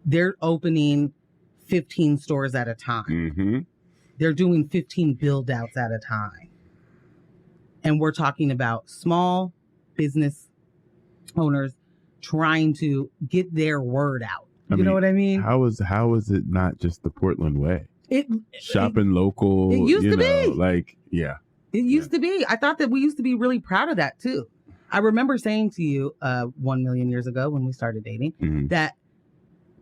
they're opening 15 stores at a time. Mm-hmm. They're doing 15 build outs at a time. And we're talking about small business owners trying to get their word out. You know what I mean? How is it not just the Portland way? Shopping local. It used to be. It used to be. I thought that we used to be really proud of that too. I remember saying to you 1 million years ago when we started dating that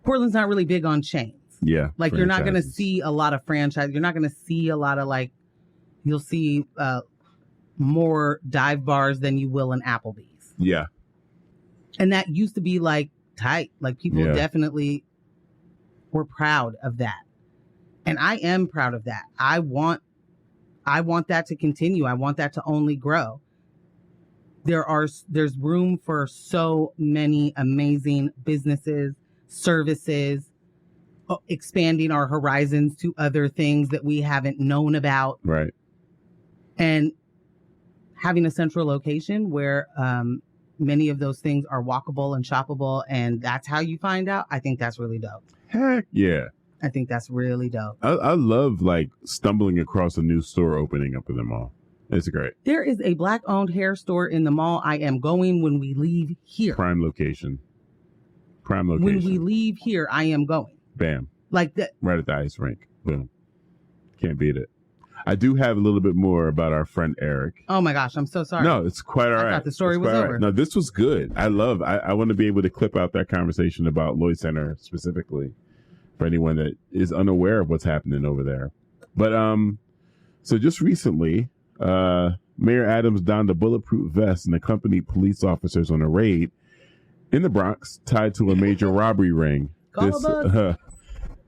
Portland's not really big on chains. Yeah. Like franchises. You're not going to see a lot of franchise. You're not going to see a lot of you'll see more dive bars than you will in Applebee's. Yeah. And that used to be tight. People definitely were proud of that. And I am proud of that. I want that to continue. I want that to only grow. There's room for so many amazing businesses, services, expanding our horizons to other things that we haven't known about. Right. And having a central location where many of those things are walkable and shoppable, and that's how you find out. I think that's really dope. Heck yeah. I think that's really dope. I love stumbling across a new store opening up in the mall. It's great. There is a Black-owned hair store in the mall. I am going when we leave here. Prime location. When we leave here, I am going. Bam. Like that. Right at the ice rink. Boom. Can't beat it. I do have a little bit more about our friend Eric. Oh my gosh, I'm so sorry. No, it's quite all right. I thought the story was over. Right. No, this was good. I want to be able to clip out that conversation about Lloyd Center specifically for anyone that is unaware of what's happening over there. But so just recently, Mayor Adams donned a bulletproof vest and accompanied police officers on a raid in the Bronx tied to a major robbery ring.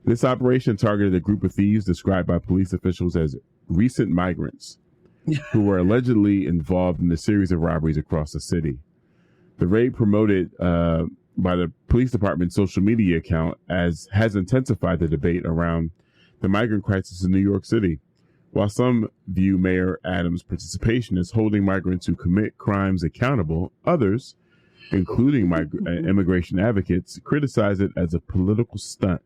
This operation targeted a group of thieves described by police officials as recent migrants who were allegedly involved in a series of robberies across the city. The raid, promoted by the police department's social media account, has intensified the debate around the migrant crisis in New York City. While some view Mayor Adams' participation as holding migrants who commit crimes accountable, others, including immigration advocates, criticize it as a political stunt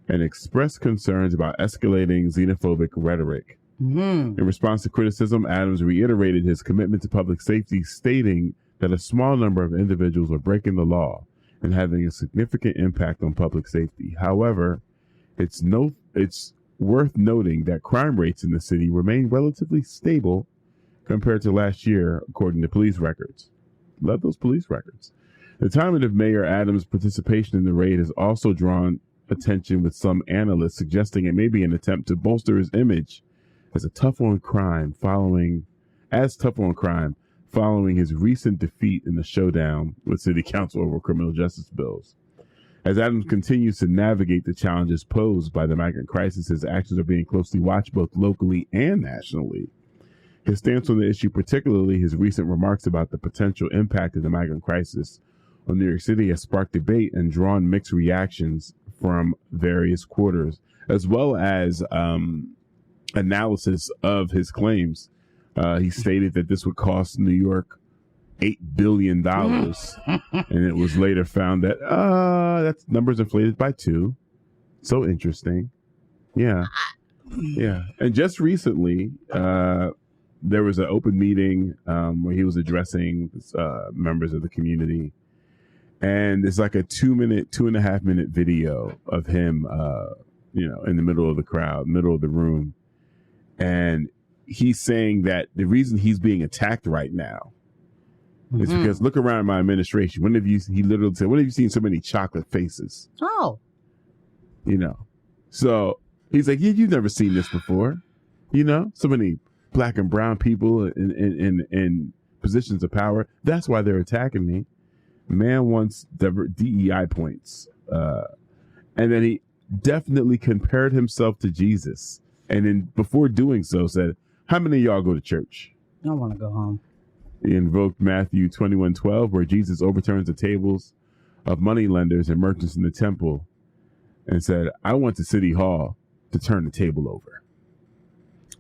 and express concerns about escalating xenophobic rhetoric. In response to criticism, Adams reiterated his commitment to public safety, stating that a small number of individuals are breaking the law and having a significant impact on public safety. However, it's worth noting that crime rates in the city remain relatively stable compared to last year, according to police records. Love those police records. The timing of Mayor Adams' participation in the raid has also drawn attention, with some analysts suggesting it may be an attempt to bolster his image as tough on crime following his recent defeat in the showdown with city council over criminal justice bills. As Adams continues to navigate the challenges posed by the migrant crisis, his actions are being closely watched both locally and nationally. His stance on the issue, particularly his recent remarks about the potential impact of the migrant crisis on New York City, has sparked debate and drawn mixed reactions from various quarters, as well as analysis of his claims. He stated that this would cost New York $8 billion, and it was later found that that's numbers inflated by 2. So interesting. Yeah. And just recently, there was an open meeting where he was addressing members of the community. And it's like a 2.5 minute video of him, in the middle of the crowd, middle of the room. And he's saying that the reason he's being attacked right now is because look around my administration. He literally said, when have you seen so many chocolate faces? Oh. So he's like, you've never seen this before. So many black and brown people in positions of power. That's why they're attacking me. Man wants DEI points. And then he definitely compared himself to Jesus. And then before doing so said, How many of y'all go to church? I want to go home. He invoked Matthew 21:12, where Jesus overturns the tables of moneylenders and merchants in the temple and said, I want the city hall to turn the table over.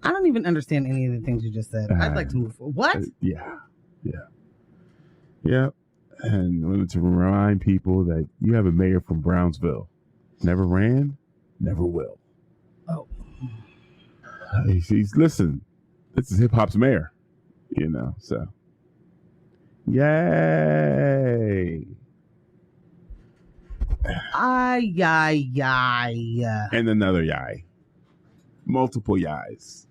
I don't even understand any of the things you just said. I'd like to move forward. What? Yeah. And I wanted to remind people that you have a mayor from Brownsville. Never ran, never will. Oh. He's listen, this is hip hop's mayor, so. Yay. And another yay. Multiple yays.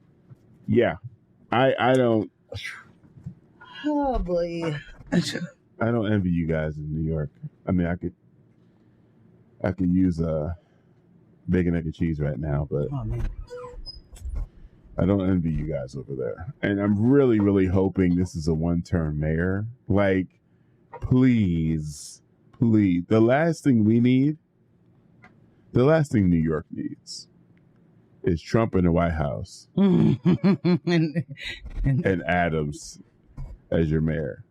Yeah. I don't. Oh, boy. I don't envy you guys in New York. I mean, I could use a bacon, egg, and cheese right now, but I don't envy you guys over there. And I'm really, really hoping this is a one-term mayor. Like, please. The last thing New York needs is Trump in the White House and Adams as your mayor.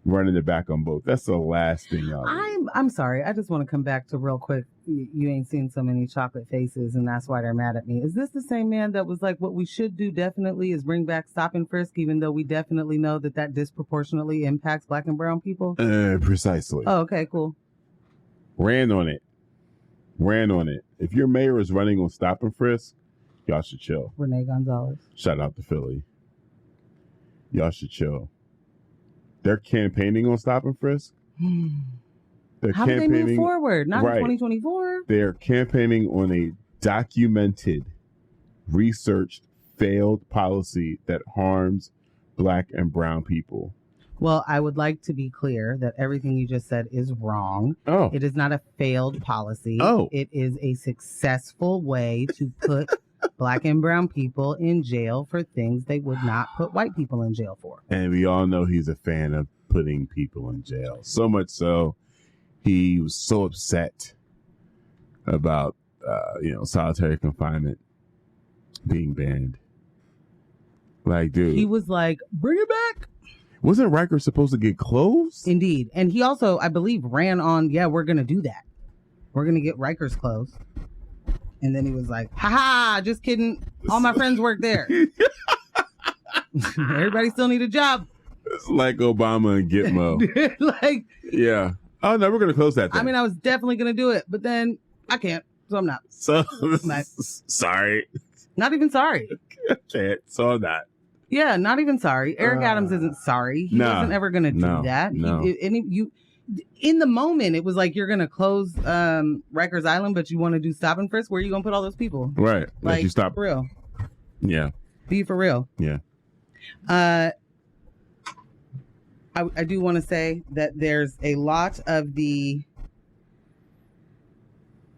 Running it back on both. That's the last thing y'all need. I'm sorry. I just want to come back to real quick. You ain't seen so many chocolate faces, and that's why they're mad at me. Is this the same man that was like, what we should do definitely is bring back stop and frisk, even though we definitely know that disproportionately impacts black and brown people? Precisely. Oh, okay, cool. Ran on it. If your mayor is running on stop and frisk, y'all should chill. Renee Gonzalez. Shout out to Philly. Y'all should chill. They're campaigning on stop and frisk. How do they move forward? Not in 2024. They're campaigning on a documented, researched, failed policy that harms black and brown people. Well, I would like to be clear that everything you just said is wrong. Oh. It is not a failed policy. Oh. It is a successful way to put black and brown people in jail for things they would not put white people in jail for. And we all know he's a fan of putting people in jail. So much so, he was so upset about, solitary confinement being banned. Like, dude. He was like, bring it back. Wasn't Rikers supposed to get closed? Indeed. And he also, I believe, ran on, we're going to do that. We're going to get Rikers closed. And then he was like, just kidding. All my friends work there. Everybody still need a job. It's like Obama and Gitmo. Yeah. Oh, no, we're going to close that thing. I mean, I was definitely going to do it, but then I can't, so I'm not. So, sorry. Not even sorry. I can't, so I'm not. Yeah, not even sorry. Eric Adams isn't sorry. He wasn't ever going to do that. No. In the moment, it was like, you're going to close Rikers Island, but you want to do stop and frisk? Where are you going to put all those people? Right. Like, you stop. For real. Yeah. Be for real. Yeah. I do want to say that there's a lot of the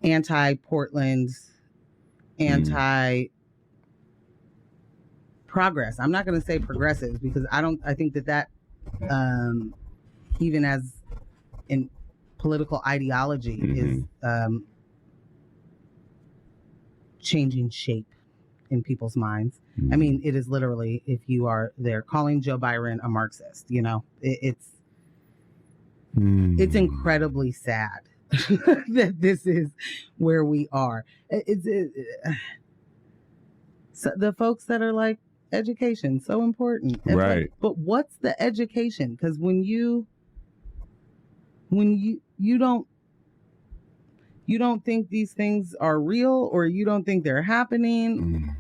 anti-Portland, anti-progress. I'm not going to say progressives because I think that even as in political ideology is changing shape in people's minds. I mean, it is literally, if you are there calling Joe Byron a Marxist, it's incredibly sad that this is where we are. So the folks that are like, education, so important. Right. But what's the education? Because when you don't think these things are real, or you don't think they're happening.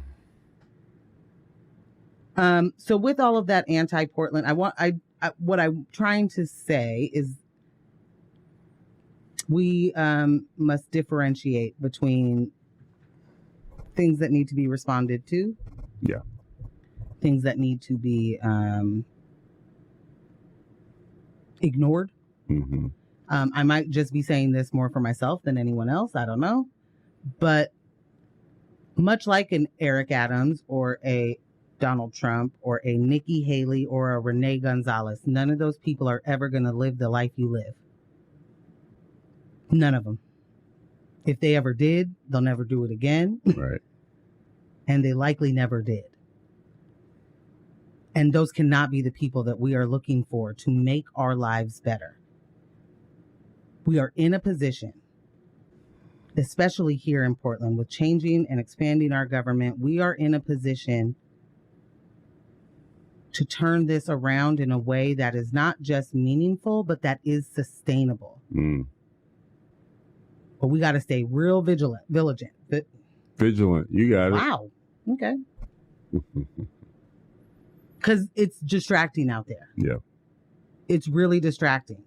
So with all of that anti-Portland, what I'm trying to say is we must differentiate between things that need to be responded to. Yeah. Things that need to be ignored. Mm-hmm. I might just be saying this more for myself than anyone else. I don't know. But much like an Eric Adams or a Donald Trump or a Nikki Haley or a Renee Gonzalez, none of those people are ever going to live the life you live. None of them. If they ever did, they'll never do it again. Right. And they likely never did. And those cannot be the people that we are looking for to make our lives better. We are in a position, especially here in Portland, with changing and expanding our government, we are in a position to turn this around in a way that is not just meaningful, but that is sustainable. But we got to stay real vigilant. Vigilant. You got it. Wow. Okay. Because it's distracting out there. Yeah. It's really distracting.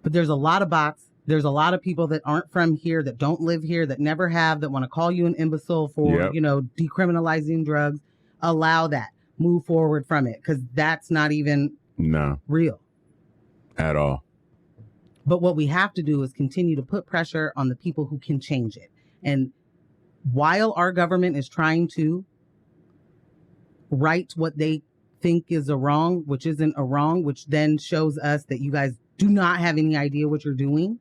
But there's a lot of bots. There's a lot of people that aren't from here, that don't live here, that never have, that want to call you an imbecile for, decriminalizing drugs. Allow that. Move forward from it. Because that's not even real. At all. But what we have to do is continue to put pressure on the people who can change it. And while our government is trying to right what they think is a wrong, which isn't a wrong, which then shows us that you guys do not have any idea what you're doing,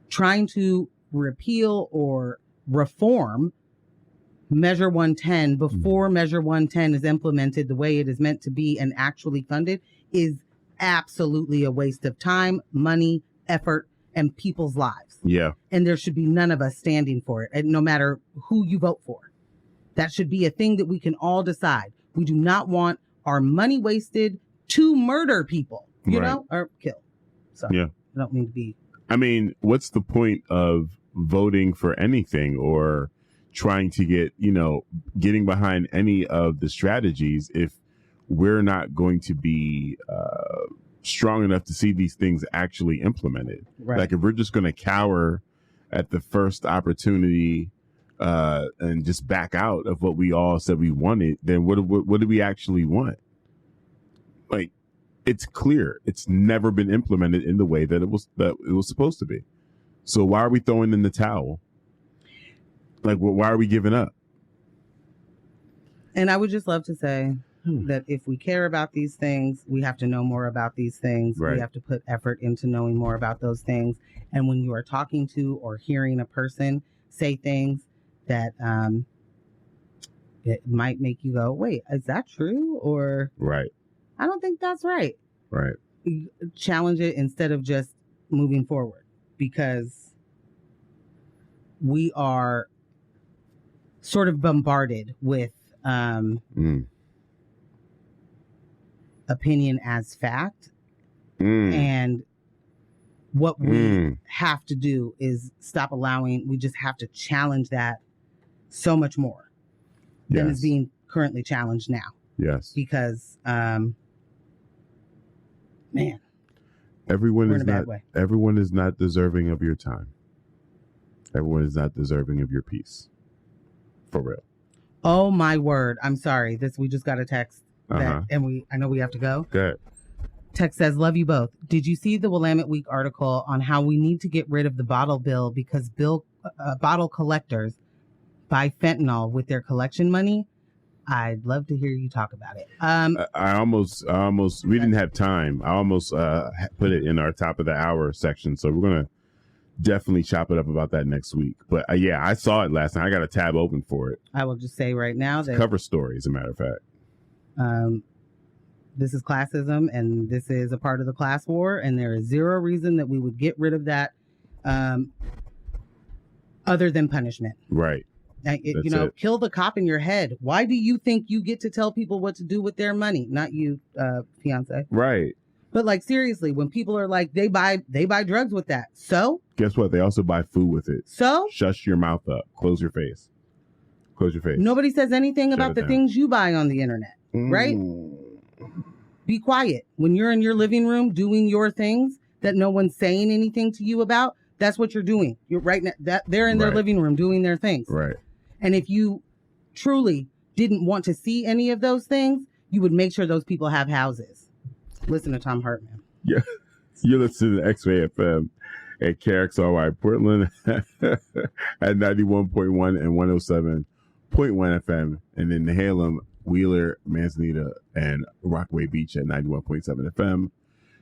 trying to repeal or reform Measure 110 before Measure 110 is implemented the way it is meant to be and actually funded is absolutely a waste of time, money, effort, and people's lives. Yeah. And there should be none of us standing for it, and no matter who you vote for. That should be a thing that we can all decide. We do not want our money wasted to murder people, you know, or kill. Sorry. Yeah. I don't mean to be. I mean, what's the point of voting for anything or trying to get, getting behind any of the strategies if we're not going to be strong enough to see these things actually implemented? Right. Like if we're just going to cower at the first opportunity and just back out of what we all said we wanted, then what do we actually want? Like, it's clear it's never been implemented in the way that it was supposed to be. So why are we throwing in the towel? Like, why are we giving up? And I would just love to say that if we care about these things, we have to know more about these things. Right. We have to put effort into knowing more about those things. And when you are talking to or hearing a person say things that it might make you go, wait, is that true? Or right. I don't think that's right. Right. Challenge it instead of just moving forward, because we are sort of bombarded with opinion as fact. And what we have to do is stop allowing, we just have to challenge that so much more than is being currently challenged now. Yes. Because, man, everyone is not deserving of your time. Everyone is not deserving of your peace. For real. Oh my word. I'm sorry. We just got a text that, and I know we have to go. Good. Text says, love you both. Did you see the Willamette Week article on how we need to get rid of the bottle bill because bottle collectors buy fentanyl with their collection money? I'd love to hear you talk about it. I almost, we didn't have time. I almost put it in our top of the hour section. So we're going to definitely chop it up about that next week. But I saw it last night. I got a tab open for it. I will just say right now that cover story, as a matter of fact. This is classism, and this is a part of the class war, and there is zero reason that we would get rid of that other than punishment. Right. Kill the cop in your head. Why do you think you get to tell people what to do with their money? Not you, fiance. Right. But like, seriously, when people are like, they buy drugs with that. So guess what? They also buy food with it. So shush your mouth up. Close your face. Close your face. Nobody says anything about the things you buy on the internet, right? Be quiet. When you're in your living room doing your things that no one's saying anything to you about, that's what you're doing. You're right now that they're in their living room doing their things. Right. And if you truly didn't want to see any of those things, you would make sure those people have houses. Listen to Tom Hartman. Yeah. You're listening to X-Ray FM at KXRY Portland at 91.1 and 107.1 FM. And in Nehalem, Wheeler, Manzanita, and Rockaway Beach at 91.7 FM.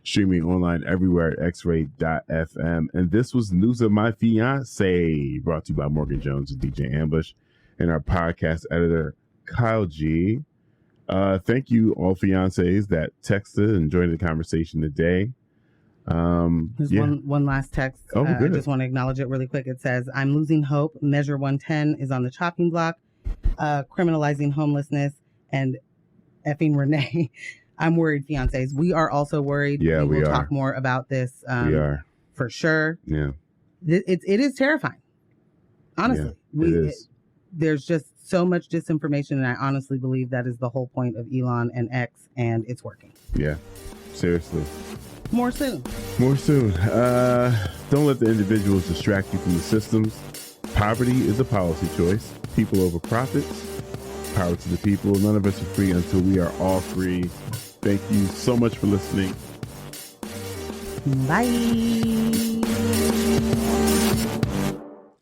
Streaming online everywhere at xray.fm. And this was News of My Fiancé, brought to you by Morgan Jones and DJ Ambush, and our podcast editor, Kyle G. Thank you, all fiancés that texted and joined the conversation today. There's one last text. I just want to acknowledge it really quick. It says, I'm losing hope. Measure 110 is on the chopping block. Criminalizing homelessness and effing Renee. I'm worried, fiancés. We are also worried. Yeah, we will are. talk more about this. We are. For sure. Yeah. It is terrifying. Honestly. Yeah, it is. There's just so much disinformation, and I honestly believe that is the whole point of Elon and X, and it's working. Yeah. Seriously. More soon. Don't let the individuals distract you from the systems. Poverty is a policy choice. People over profits. Power to the people. None of us are free until we are all free. Thank you so much for listening. Bye.